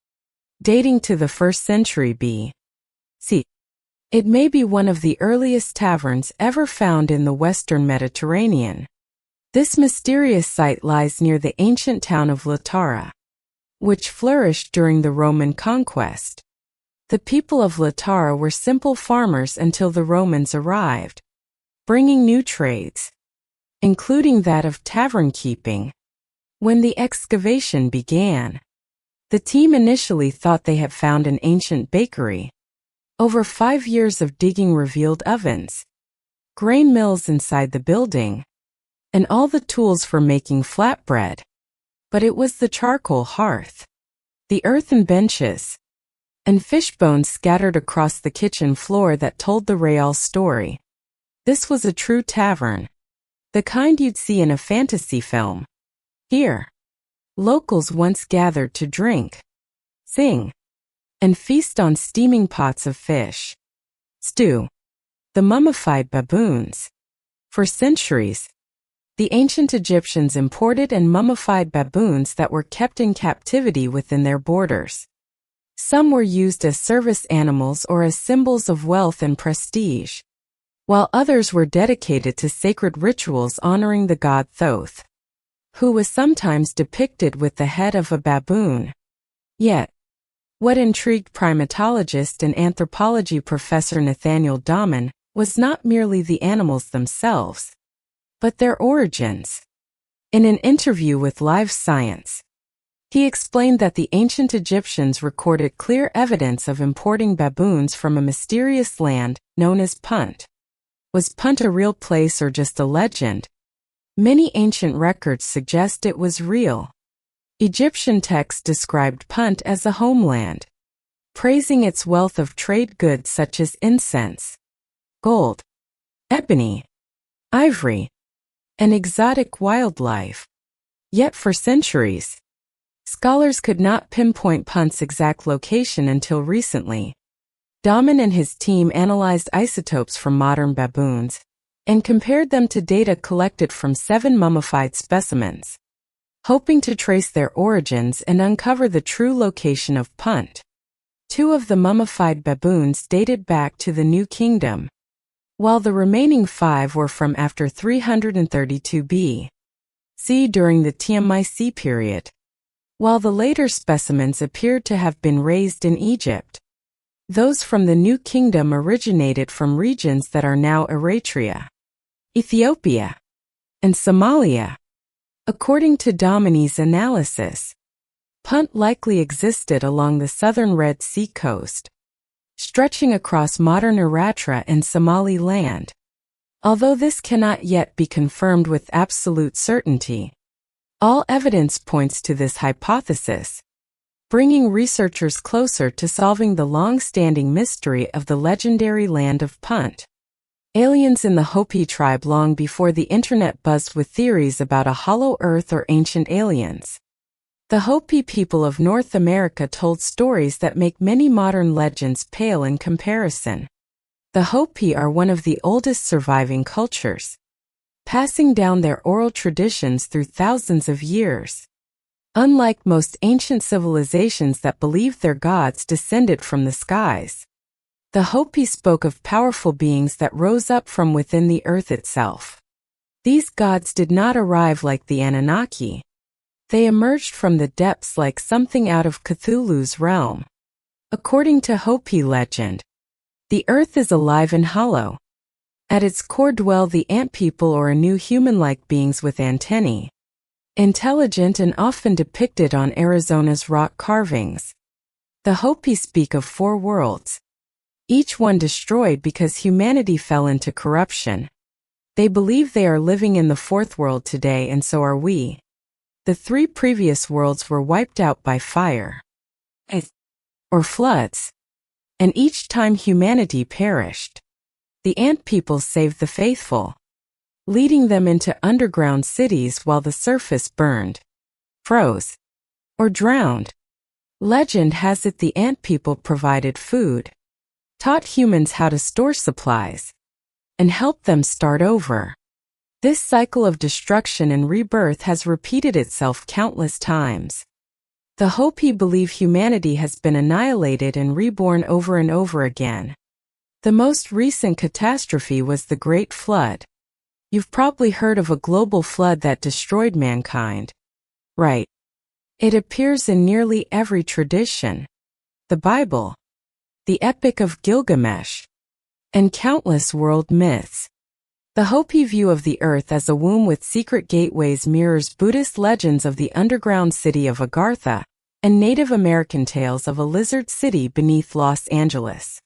Speaker 1: dating to the 1st century B.C. It may be one of the earliest taverns ever found in the Western Mediterranean. This mysterious site lies near the ancient town of Latara, which flourished during the Roman conquest. The people of Latara were simple farmers until the Romans arrived, bringing new trades, including that of tavern keeping. When the excavation began, the team initially thought they had found an ancient bakery. Over 5 years of digging revealed ovens, grain mills inside the building, and all the tools for making flatbread. But it was the charcoal hearth, the earthen benches, and fish bones scattered across the kitchen floor that told the real story. This was a true tavern, the kind you'd see in a fantasy film. Here, locals once gathered to drink, sing, and feast on steaming pots of fish stew. The mummified baboons. For centuries, the ancient Egyptians imported and mummified baboons that were kept in captivity within their borders. Some were used as service animals or as symbols of wealth and prestige, while others were dedicated to sacred rituals honoring the god Thoth, who was sometimes depicted with the head of a baboon. Yet, what intrigued primatologist and anthropology professor Nathaniel Dahman was not merely the animals themselves, but their origins. In an interview with Live Science, he explained that the ancient Egyptians recorded clear evidence of importing baboons from a mysterious land known as Punt. Was Punt a real place or just a legend? Many ancient records suggest it was real. Egyptian texts described Punt as a homeland, praising its wealth of trade goods such as incense, gold, ebony, ivory, and exotic wildlife. Yet for centuries, scholars could not pinpoint Punt's exact location until recently. Dahman and his team analyzed isotopes from modern baboons and compared them to data collected from 7 mummified specimens, hoping to trace their origins and uncover the true location of Punt. 2 of the mummified baboons dated back to the New Kingdom, while the remaining 5 were from after 332 B.C. during the Tiamat period, while the later specimens appeared to have been raised in Egypt. Those from the New Kingdom originated from regions that are now Eritrea, Ethiopia, and Somalia. According to Dahman's analysis, Punt likely existed along the southern Red Sea coast, stretching across modern Eritrea and Somaliland. Although this cannot yet be confirmed with absolute certainty, all evidence points to this hypothesis, bringing researchers closer to solving the long-standing mystery of the legendary land of Punt. Aliens in the Hopi tribe. Long before the internet buzzed with theories about a hollow earth or ancient aliens, The Hopi people of North America told stories that make many modern legends pale in comparison. The Hopi are one of the oldest surviving cultures, passing down their oral traditions through thousands of years. Unlike most ancient civilizations that believed their gods descended from the skies, the Hopi spoke of powerful beings that rose up from within the earth itself. These gods did not arrive like the Anunnaki. They emerged from the depths like something out of Cthulhu's realm. According to Hopi legend, the earth is alive and hollow. At its core dwell the ant people, or Anu, human-like beings with antennae, intelligent and often depicted on Arizona's rock carvings. The Hopi speak of 4 worlds, each one destroyed because humanity fell into corruption. They believe they are living in the 4th world today, and so are we. The 3 previous worlds were wiped out by fire or floods, and each time humanity perished, the ant people saved the faithful, leading them into underground cities while the surface burned, froze, or drowned. Legend has it the ant people provided food, taught humans how to store supplies, and helped them start over. This cycle of destruction and rebirth has repeated itself countless times. The Hopi believe humanity has been annihilated and reborn over and over again. The most recent catastrophe was the Great Flood. You've probably heard of a global flood that destroyed mankind. Right. It appears in nearly every tradition. The Bible, the Epic of Gilgamesh, and countless world myths. The Hopi view of the earth as a womb with secret gateways mirrors Buddhist legends of the underground city of Agartha and Native American tales of a lizard city beneath Los Angeles.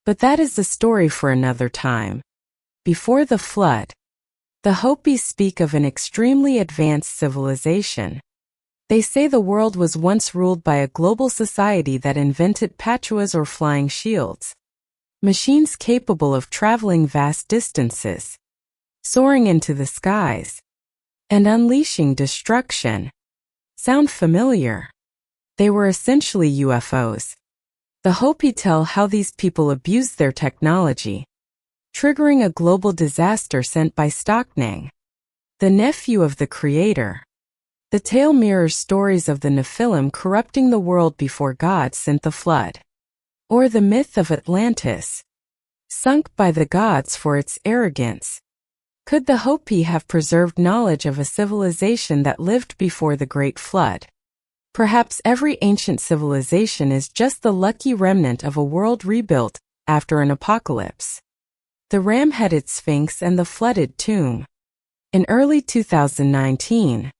Speaker 1: But that is the story for another time. Before the flood, the Hopi speak of an extremely advanced civilization. They say the world was once ruled by a global society that invented patuas, or flying shields, machines capable of traveling vast distances, soaring into the skies, and unleashing destruction. Sound familiar? They were essentially UFOs. The Hopi tell how these people abused their technology, triggering a global disaster sent by Stocknang, the nephew of the creator. The tale mirrors stories of the Nephilim corrupting the world before God sent the flood, or the myth of Atlantis, sunk by the gods for its arrogance. Could the Hopi have preserved knowledge of a civilization that lived before the Great Flood? Perhaps every ancient civilization is just the lucky remnant of a world rebuilt after an apocalypse. The ram-headed Sphinx and the flooded tomb. In early 2019,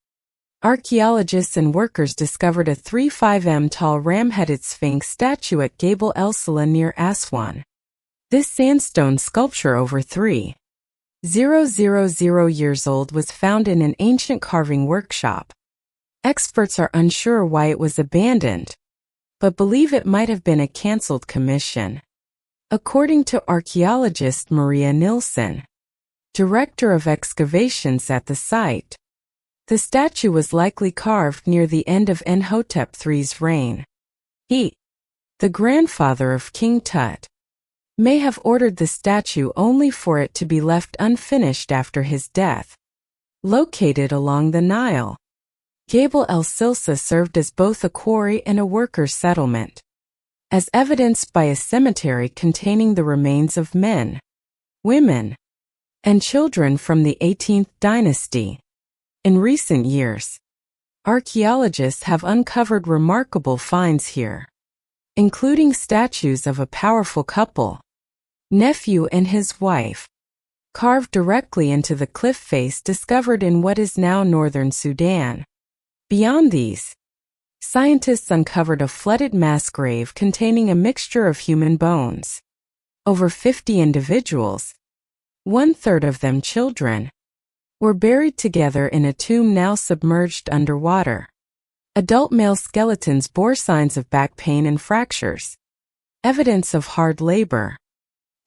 Speaker 1: archaeologists and workers discovered a 3.5 m tall ram-headed Sphinx statue at Gabel El Sala near Aswan. This sandstone sculpture, over 3,000 years old, was found in an ancient carving workshop. Experts are unsure why it was abandoned, but believe it might have been a cancelled commission. According to archaeologist Maria Nilsson, director of excavations at the site, the statue was likely carved near the end of Enhotep III's reign. He, the grandfather of King Tut, may have ordered the statue only for it to be left unfinished after his death. Located along the Nile, Gabel El Silsa served as both a quarry and a workers' settlement, as evidenced by a cemetery containing the remains of men, women, and children from the 18th dynasty. In recent years, archaeologists have uncovered remarkable finds here, including statues of a powerful couple, nephew and his wife, carved directly into the cliff face discovered in what is now northern Sudan. Beyond these, scientists uncovered a flooded mass grave containing a mixture of human bones. Over 50 individuals, 1/3 of them children, were buried together in a tomb now submerged underwater. Adult male skeletons bore signs of back pain and fractures, evidence of hard labor.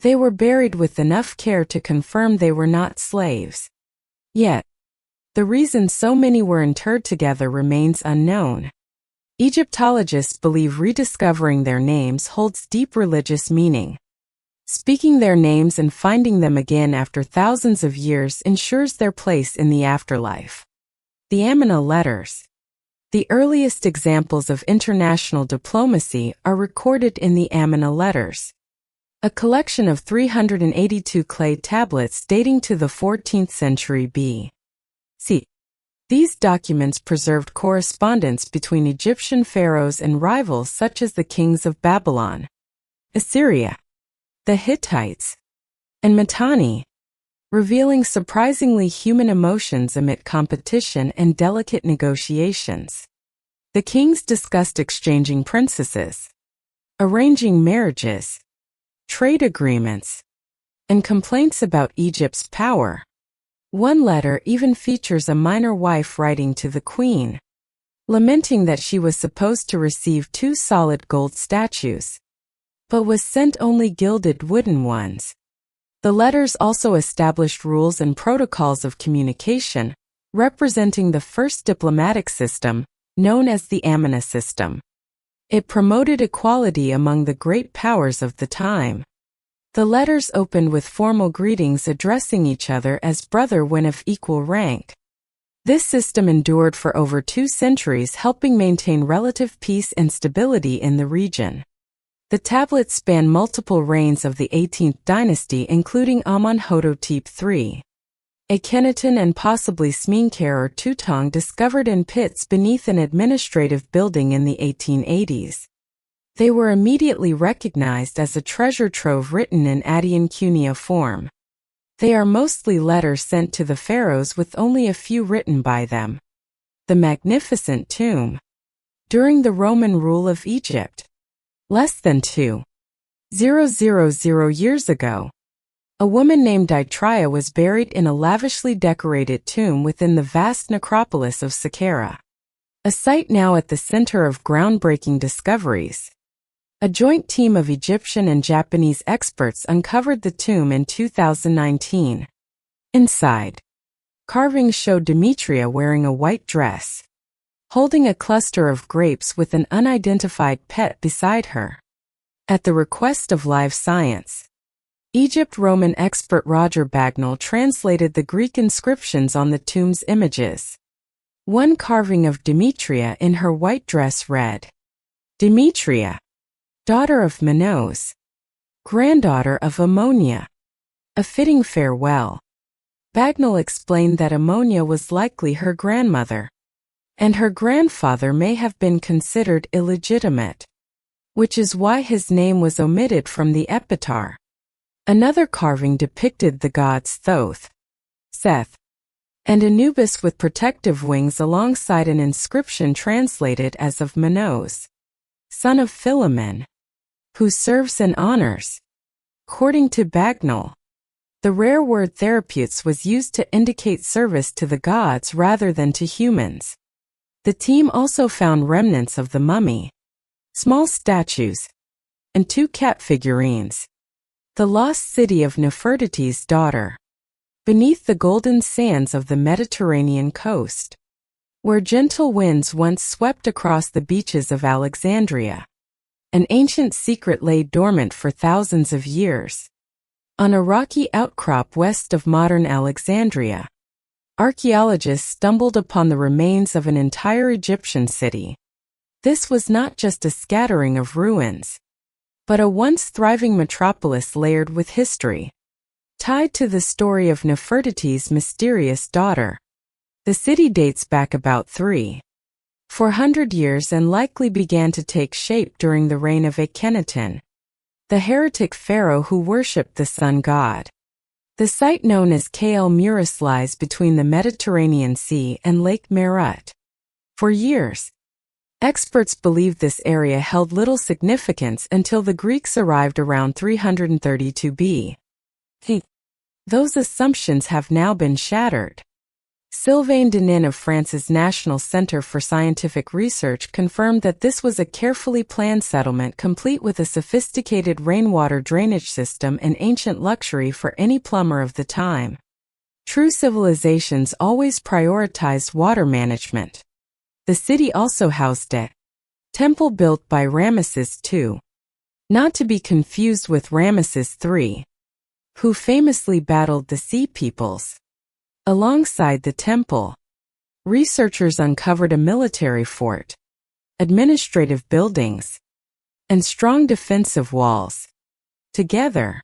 Speaker 1: They were buried with enough care to confirm they were not slaves. Yet, The reason so many were interred together remains unknown. Egyptologists believe rediscovering their names holds deep religious meaning. Speaking their names and finding them again after thousands of years ensures their place in the afterlife. The Amanna letters. The earliest examples of international diplomacy are recorded in the Amanna letters, a collection of 382 clay tablets dating to the 14th century B.C. These documents preserved correspondence between Egyptian pharaohs and rivals such as the kings of Babylon, Assyria, the Hittites, and Mitanni, revealing surprisingly human emotions amid competition and delicate negotiations. The kings discussed exchanging princesses, arranging marriages, trade agreements, and complaints about Egypt's power. One letter even features a minor wife writing to the queen, lamenting that she was supposed to receive 2 solid gold statues, but was sent only gilded wooden ones. The letters also established rules and protocols of communication, representing the first diplomatic system, known as the Amanna system. It promoted equality among the great powers of the time. The letters opened with formal greetings addressing each other as brother when of equal rank. This system endured for over 2 centuries, helping maintain relative peace and stability in the region. The tablets span multiple reigns of the 18th dynasty, including Amenhotep III, Akhenaten, and possibly Smenkhare or Tutankhamun, discovered in pits beneath an administrative building in the 1880s. They were immediately recognized as a treasure trove written in Attian cuneiform form. They are mostly letters sent to the pharaohs, with only a few written by them. The Magnificent Tomb. During the Roman rule of Egypt, less than 2,000 years ago, a woman named Aitria was buried in a lavishly decorated tomb within the vast necropolis of Saqqara, a site now at the center of groundbreaking discoveries. A joint team of Egyptian and Japanese experts uncovered the tomb in 2019. Inside, carvings show Demetria wearing a white dress, holding a cluster of grapes with an unidentified pet beside her. At the request of Live Science, Egypt-Roman expert Roger Bagnall translated the Greek inscriptions on the tomb's images. One carving of Demetria in her white dress read, "Demetria, daughter of Minos, granddaughter of Ammonia, a fitting farewell." Bagnall explained that Ammonia was likely her grandmother, and her grandfather may have been considered illegitimate, which is why his name was omitted from the epitaph. Another carving depicted the gods Thoth, Seth, and Anubis with protective wings alongside an inscription translated as of Minos, son of Philemon, who serves and honors. According to Bagnall, the rare word therapeutes was used to indicate service to the gods rather than to humans. The team also found remnants of the mummy, small statues, and 2 cat figurines. The lost city of Nefertiti's daughter, beneath the golden sands of the Mediterranean coast, where gentle winds once swept across the beaches of Alexandria. An ancient secret lay dormant for thousands of years. On a rocky outcrop west of modern Alexandria, archaeologists stumbled upon the remains of an entire Egyptian city. This was not just a scattering of ruins, but a once thriving metropolis layered with history, tied to the story of Nefertiti's mysterious daughter. The city dates back about 300-400 years and likely began to take shape during the reign of Akhenaten, the heretic pharaoh who worshipped the sun god. The site known as Kal Muris lies between the Mediterranean Sea and Lake Meerut. For years, experts believed this area held little significance until the Greeks arrived around 332 BC. Those assumptions have now been shattered. Sylvain Denin of France's National Center for Scientific Research confirmed that this was a carefully planned settlement complete with a sophisticated rainwater drainage system and ancient luxury for any plumber of the time. True civilizations always prioritized water management. The city also housed a temple built by Ramesses II, not to be confused with Ramesses III, who famously battled the Sea Peoples. Alongside the temple, researchers uncovered a military fort, administrative buildings, and strong defensive walls. Together,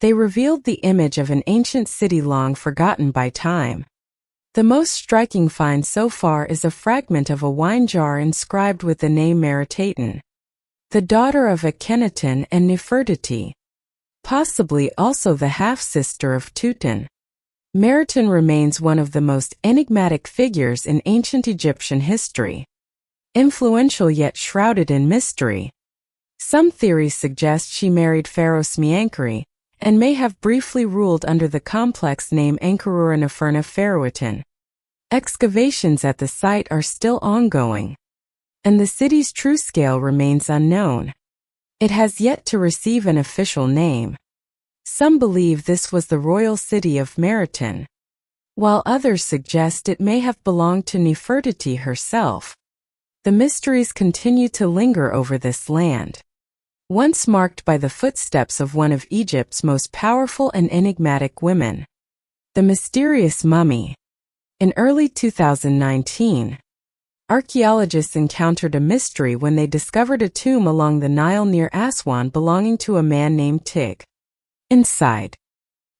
Speaker 1: they revealed the image of an ancient city long forgotten by time. The most striking find so far is a fragment of a wine jar inscribed with the name Meritaten, the daughter of Akhenaten and Nefertiti, possibly also the half-sister of Tutankhamun. Meritaten remains one of the most enigmatic figures in ancient Egyptian history. Influential yet shrouded in mystery. Some theories suggest she married Pharaoh Smenkhare, and may have briefly ruled under the complex name Enkerura Neferna Pharaohtin. Excavations at the site are still ongoing, and the city's true scale remains unknown. It has yet to receive an official name. Some believe this was the royal city of Meritaten, while others suggest it may have belonged to Nefertiti herself. The mysteries continue to linger over this land, once marked by the footsteps of one of Egypt's most powerful and enigmatic women. The mysterious mummy. In early 2019, archaeologists encountered a mystery when they discovered a tomb along the Nile near Aswan belonging to a man named Tig. Inside,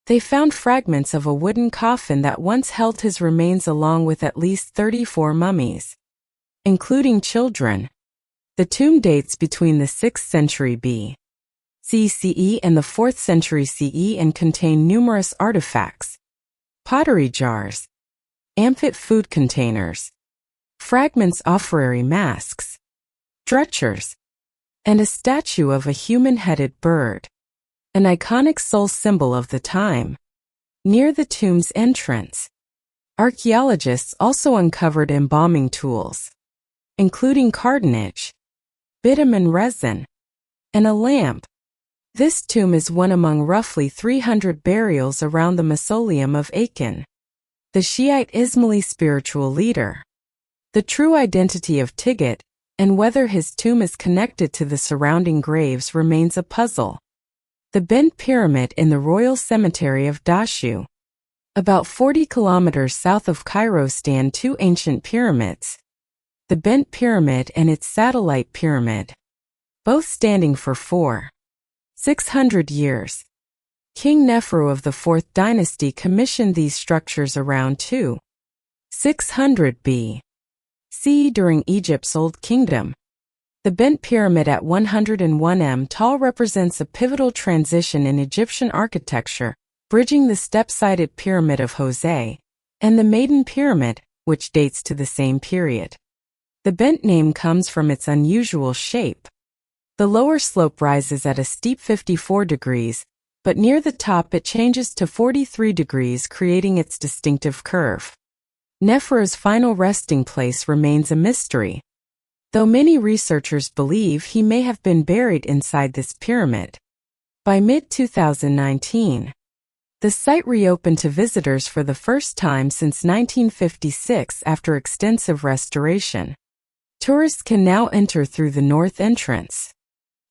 Speaker 1: they found fragments of a wooden coffin that once held his remains along with at least 34 mummies, including children. The tomb dates between the 6th century BC and the 4th century CE and contain numerous artifacts, pottery jars, amphibious food containers, fragments of funerary masks, stretchers, and a statue of a human-headed bird, an iconic soul symbol of the time. Near the tomb's entrance, archaeologists also uncovered embalming tools, including cartonnage, bitumen resin, and a lamp. This tomb is one among roughly 300 burials around the mausoleum of Aken, the Shiite Ismaili spiritual leader. The true identity of Tigit, and whether his tomb is connected to the surrounding graves, remains a puzzle. The Bent Pyramid in the Royal Cemetery of Dashu. About 40 kilometers south of Cairo stand two ancient pyramids, the Bent Pyramid and its satellite pyramid, both standing for 600 years. King Neferu of the 4th dynasty commissioned these structures around 600 BC during Egypt's Old Kingdom. The Bent Pyramid at 101 m tall represents a pivotal transition in Egyptian architecture, bridging the step-sided Pyramid of Jose and the Maiden Pyramid, which dates to the same period. The bent name comes from its unusual shape. The lower slope rises at a steep 54 degrees, but near the top it changes to 43 degrees, creating its distinctive curve. Neferu's final resting place remains a mystery, though many researchers believe he may have been buried inside this pyramid. By mid-2019, the site reopened to visitors for the first time since 1956 after extensive restoration. Tourists can now enter through the north entrance,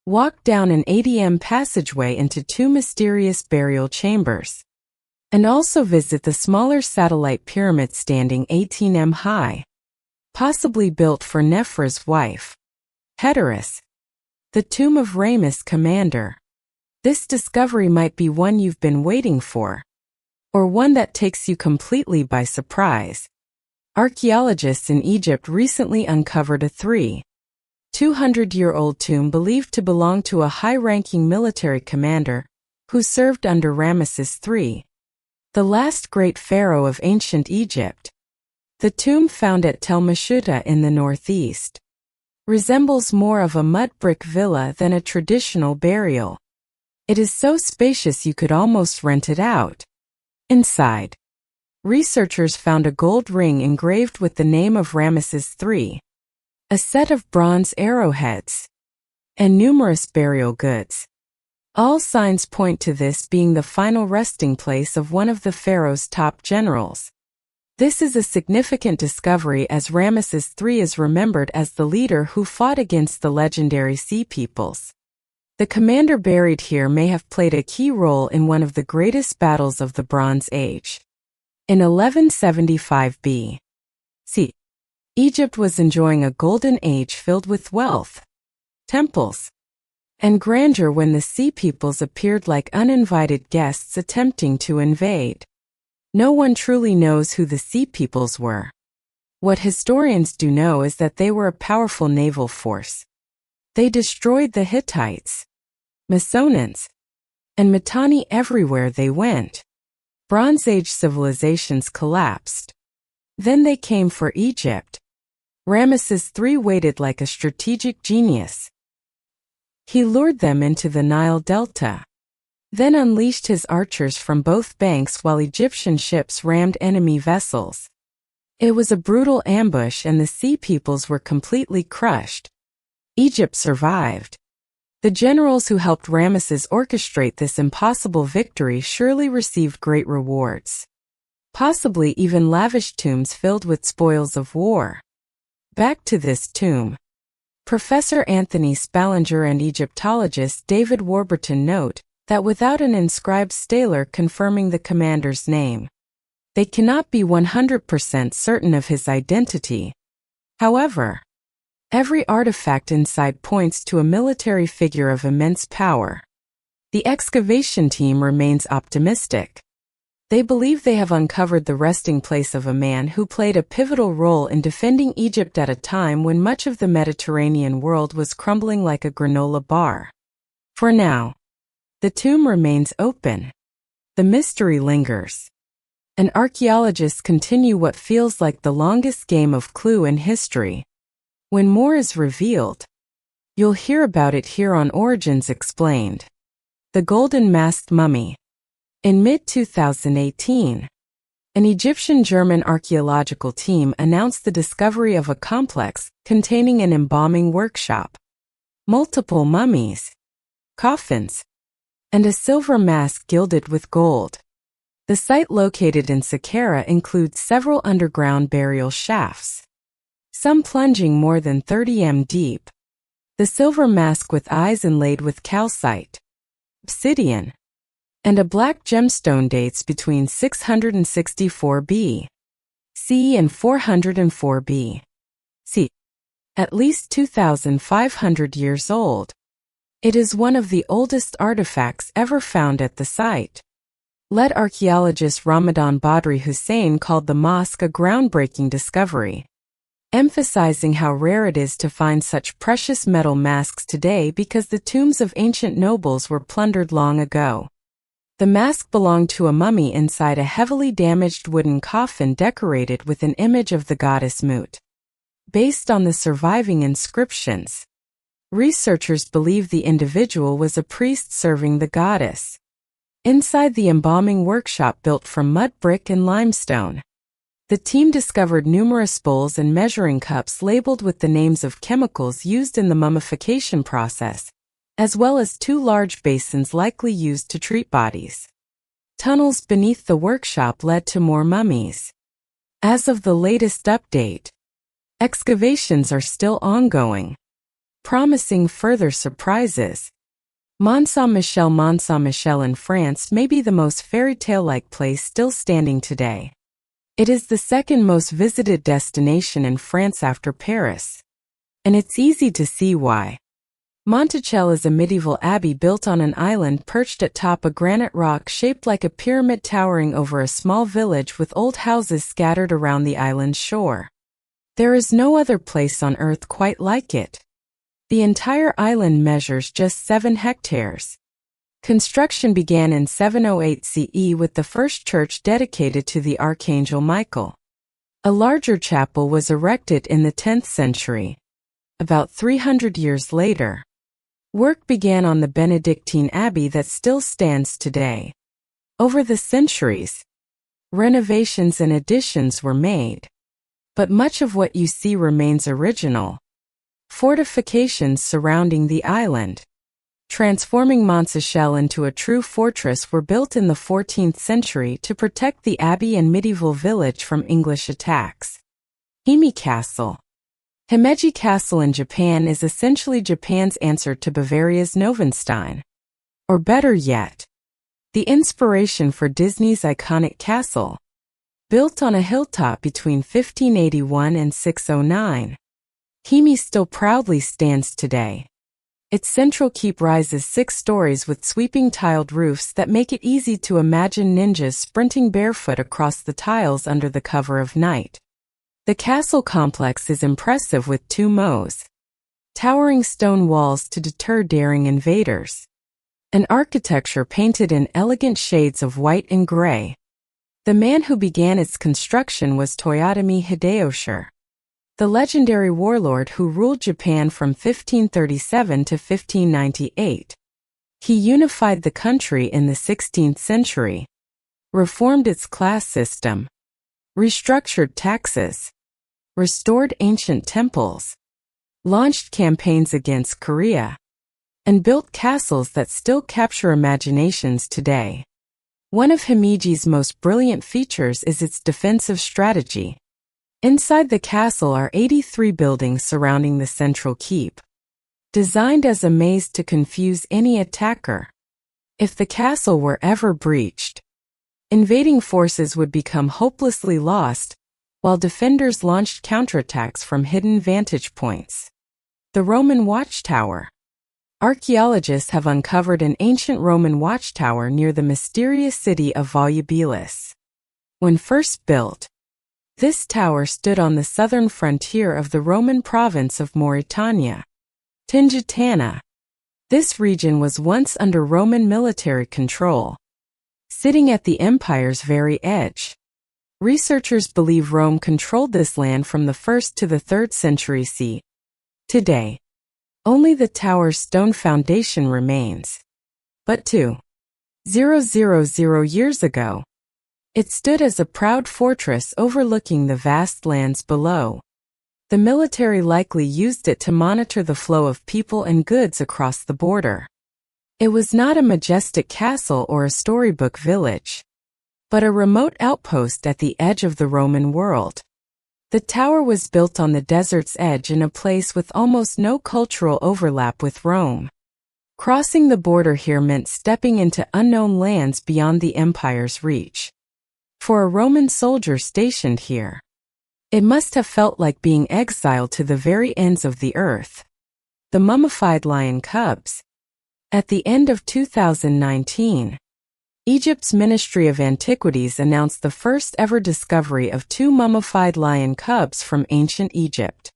Speaker 1: walk down an 80 m passageway into two mysterious burial chambers, and also visit the smaller satellite pyramid standing 18 m high, possibly built for Neferu's wife, Heteris, the tomb of Rames commander. This discovery might be one you've been waiting for, or one that takes you completely by surprise. Archaeologists in Egypt recently uncovered a 200-year-old tomb believed to belong to a high-ranking military commander who served under Ramesses III, the last great pharaoh of ancient Egypt. The tomb, found at Tel Mashuta in the northeast, resembles more of a mud brick villa than a traditional burial. It is so spacious you could almost rent it out. Inside, researchers found a gold ring engraved with the name of Ramesses III, a set of bronze arrowheads, and numerous burial goods. All signs point to this being the final resting place of one of the pharaoh's top generals. This is a significant discovery as Ramesses III is remembered as the leader who fought against the legendary Sea Peoples. The commander buried here may have played a key role in one of the greatest battles of the Bronze Age. In 1175 B.C., Egypt was enjoying a golden age filled with wealth, temples, and grandeur when the Sea Peoples appeared like uninvited guests attempting to invade. No one truly knows who the Sea Peoples were. What historians do know is that they were a powerful naval force. They destroyed the Hittites, Mycenaeans, and Mitanni everywhere they went. Bronze Age civilizations collapsed. Then they came for Egypt. Ramesses III waited like a strategic genius. He lured them into the Nile Delta, then unleashed his archers from both banks while Egyptian ships rammed enemy vessels. It was a brutal ambush and the Sea Peoples were completely crushed. Egypt survived. The generals who helped Ramesses orchestrate this impossible victory surely received great rewards. Possibly even lavish tombs filled with spoils of war. Back to this tomb. Professor Anthony Spallinger and Egyptologist David Warburton note that without an inscribed stele confirming the commander's name, they cannot be 100% certain of his identity. However, every artifact inside points to a military figure of immense power. The excavation team remains optimistic. They believe they have uncovered the resting place of a man who played a pivotal role in defending Egypt at a time when much of the Mediterranean world was crumbling like a granola bar. For now, the tomb remains open. The mystery lingers. And archaeologists continue what feels like the longest game of Clue in history. When more is revealed, you'll hear about it here on Origins Explained. The Golden Masked Mummy. In mid-2018, an Egyptian-German archaeological team announced the discovery of a complex containing an embalming workshop, multiple mummies, coffins, and a silver mask gilded with gold. The site located in Saqqara includes several underground burial shafts, some plunging more than 30 m deep. The silver mask with eyes inlaid with calcite, obsidian, and a black gemstone dates between 664 B.C. and 404 B.C., at least 2,500 years old. It is one of the oldest artifacts ever found at the site. Lead archaeologist Ramadan Badri Hussein called the mosque a groundbreaking discovery, emphasizing how rare it is to find such precious metal masks today because the tombs of ancient nobles were plundered long ago. The mask belonged to a mummy inside a heavily damaged wooden coffin decorated with an image of the goddess Mut. Based on the surviving inscriptions, researchers believe the individual was a priest serving the goddess. Inside the embalming workshop built from mud brick and limestone, the team discovered numerous bowls and measuring cups labeled with the names of chemicals used in the mummification process, as well as 2 large basins likely used to treat bodies. Tunnels beneath the workshop led to more mummies. As of the latest update, excavations are still ongoing, promising further surprises. Mont Saint-Michel in France may be the most fairy tale-like place still standing today. It is the second most visited destination in France after Paris, and it's easy to see why. Monticello is a medieval abbey built on an island perched atop a granite rock shaped like a pyramid towering over a small village with old houses scattered around the island's shore. There is no other place on Earth quite like it. The entire island measures just 7 hectares. Construction began in 708 CE with the first church dedicated to the Archangel Michael. A larger chapel was erected in the 10th century. About 300 years later, work began on the Benedictine abbey that still stands today. Over the centuries, renovations and additions were made, but much of what you see remains original. Fortifications surrounding the island, transforming Montseachel into a true fortress, were built in the 14th century to protect the abbey and medieval village from English attacks. Hime Castle. Himeji Castle in Japan is essentially Japan's answer to Bavaria's Novenstein. Or better yet, the inspiration for Disney's iconic castle. Built on a hilltop between 1581 and 609, Hime still proudly stands today. Its central keep rises 6 stories with sweeping tiled roofs that make it easy to imagine ninjas sprinting barefoot across the tiles under the cover of night. The castle complex is impressive with 2 moats, towering stone walls to deter daring invaders, and architecture painted in elegant shades of white and gray. The man who began its construction was Toyotomi Hideyoshi, the legendary warlord who ruled Japan from 1537 to 1598. He unified the country in the 16th century, reformed its class system, restructured taxes, restored ancient temples, launched campaigns against Korea, and built castles that still capture imaginations today. One of Himeji's most brilliant features is its defensive strategy. Inside the castle are 83 buildings surrounding the central keep, designed as a maze to confuse any attacker. If the castle were ever breached, invading forces would become hopelessly lost, while defenders launched counterattacks from hidden vantage points. The Roman Watchtower. Archaeologists have uncovered an ancient Roman watchtower near the mysterious city of Volubilis. When first built, this tower stood on the southern frontier of the Roman province of Mauritania, Tingitana. This region was once under Roman military control, sitting at the empire's very edge. Researchers believe Rome controlled this land from the 1st to the 3rd century CE. Today, only the tower's stone foundation remains. But 2,000 years ago, it stood as a proud fortress overlooking the vast lands below. The military likely used it to monitor the flow of people and goods across the border. It was not a majestic castle or a storybook village, but a remote outpost at the edge of the Roman world. The tower was built on the desert's edge in a place with almost no cultural overlap with Rome. Crossing the border here meant stepping into unknown lands beyond the empire's reach. For a Roman soldier stationed here, it must have felt like being exiled to the very ends of the earth. The mummified lion cubs. At the end of 2019, Egypt's Ministry of Antiquities announced the first ever discovery of 2 mummified lion cubs from ancient Egypt.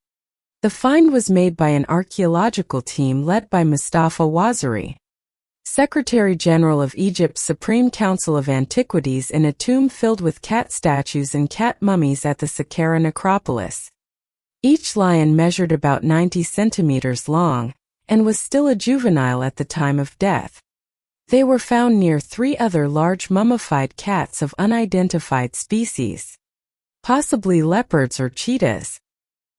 Speaker 1: The find was made by an archaeological team led by Mustafa Waziri, Secretary General of Egypt's Supreme Council of Antiquities, in a tomb filled with cat statues and cat mummies at the Saqqara necropolis. Each lion measured about 90 centimeters long and was still a juvenile at the time of death. They were found near 3 other large mummified cats of unidentified species, possibly leopards or cheetahs.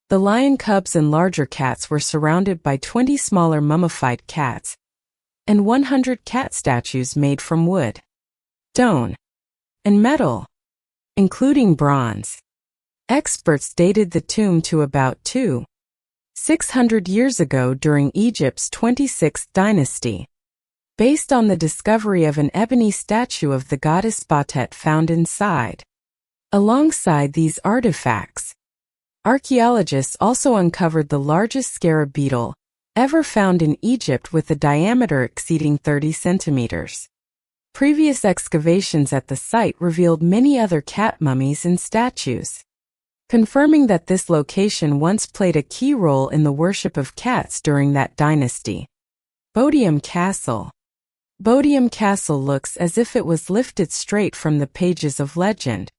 Speaker 1: The lion cubs and larger cats were surrounded by 20 smaller mummified cats and 100 cat statues made from wood, stone, and metal, including bronze. Experts dated the tomb to about 2,600 years ago during Egypt's 26th dynasty, based on the discovery of an ebony statue of the goddess Batet found inside. Alongside these artifacts, archaeologists also uncovered the largest scarab beetle ever found in Egypt, with a diameter exceeding 30 centimeters. Previous excavations at the site revealed many other cat mummies and statues, confirming that this location once played a key role in the worship of cats during that dynasty. Bodiam Castle. Bodiam Castle looks as if it was lifted straight from the pages of legend.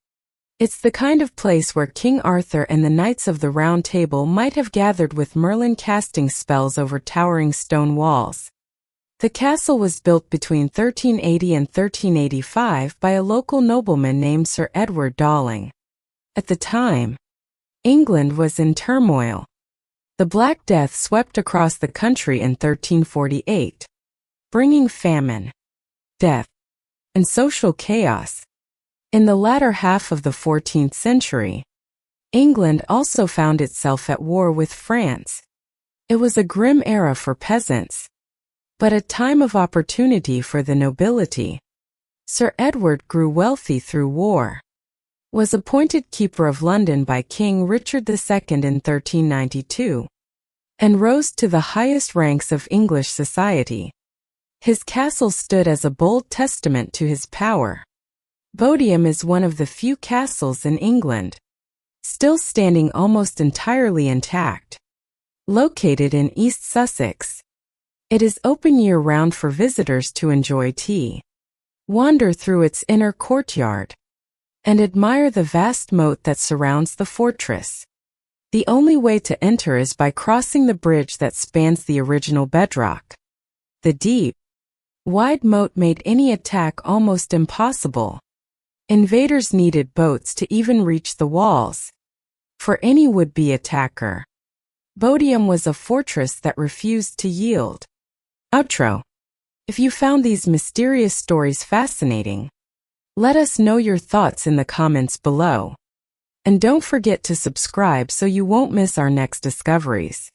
Speaker 1: It's the kind of place where King Arthur and the Knights of the Round Table might have gathered, with Merlin casting spells over towering stone walls. The castle was built between 1380 and 1385 by a local nobleman named Sir Edward Dowling. At the time, England was in turmoil. The Black Death swept across the country in 1348. bringing famine, death, and social chaos. In the latter half of the 14th century, England also found itself at war with France. It was a grim era for peasants, but a time of opportunity for the nobility. Sir Edward grew wealthy through war, was appointed Keeper of London by King Richard II in 1392, and rose to the highest ranks of English society. His castle stood as a bold testament to his power. Bodiam is one of the few castles in England still standing almost entirely intact. Located in East Sussex, it is open year-round for visitors to enjoy tea, wander through its inner courtyard, and admire the vast moat that surrounds the fortress. The only way to enter is by crossing the bridge that spans the original bedrock. The deep, wide moat made any attack almost impossible. Invaders needed boats to even reach the walls. For any would-be attacker, Bodiam was a fortress that refused to yield. Outro. If you found these mysterious stories fascinating, let us know your thoughts in the comments below. And don't forget to subscribe so you won't miss our next discoveries.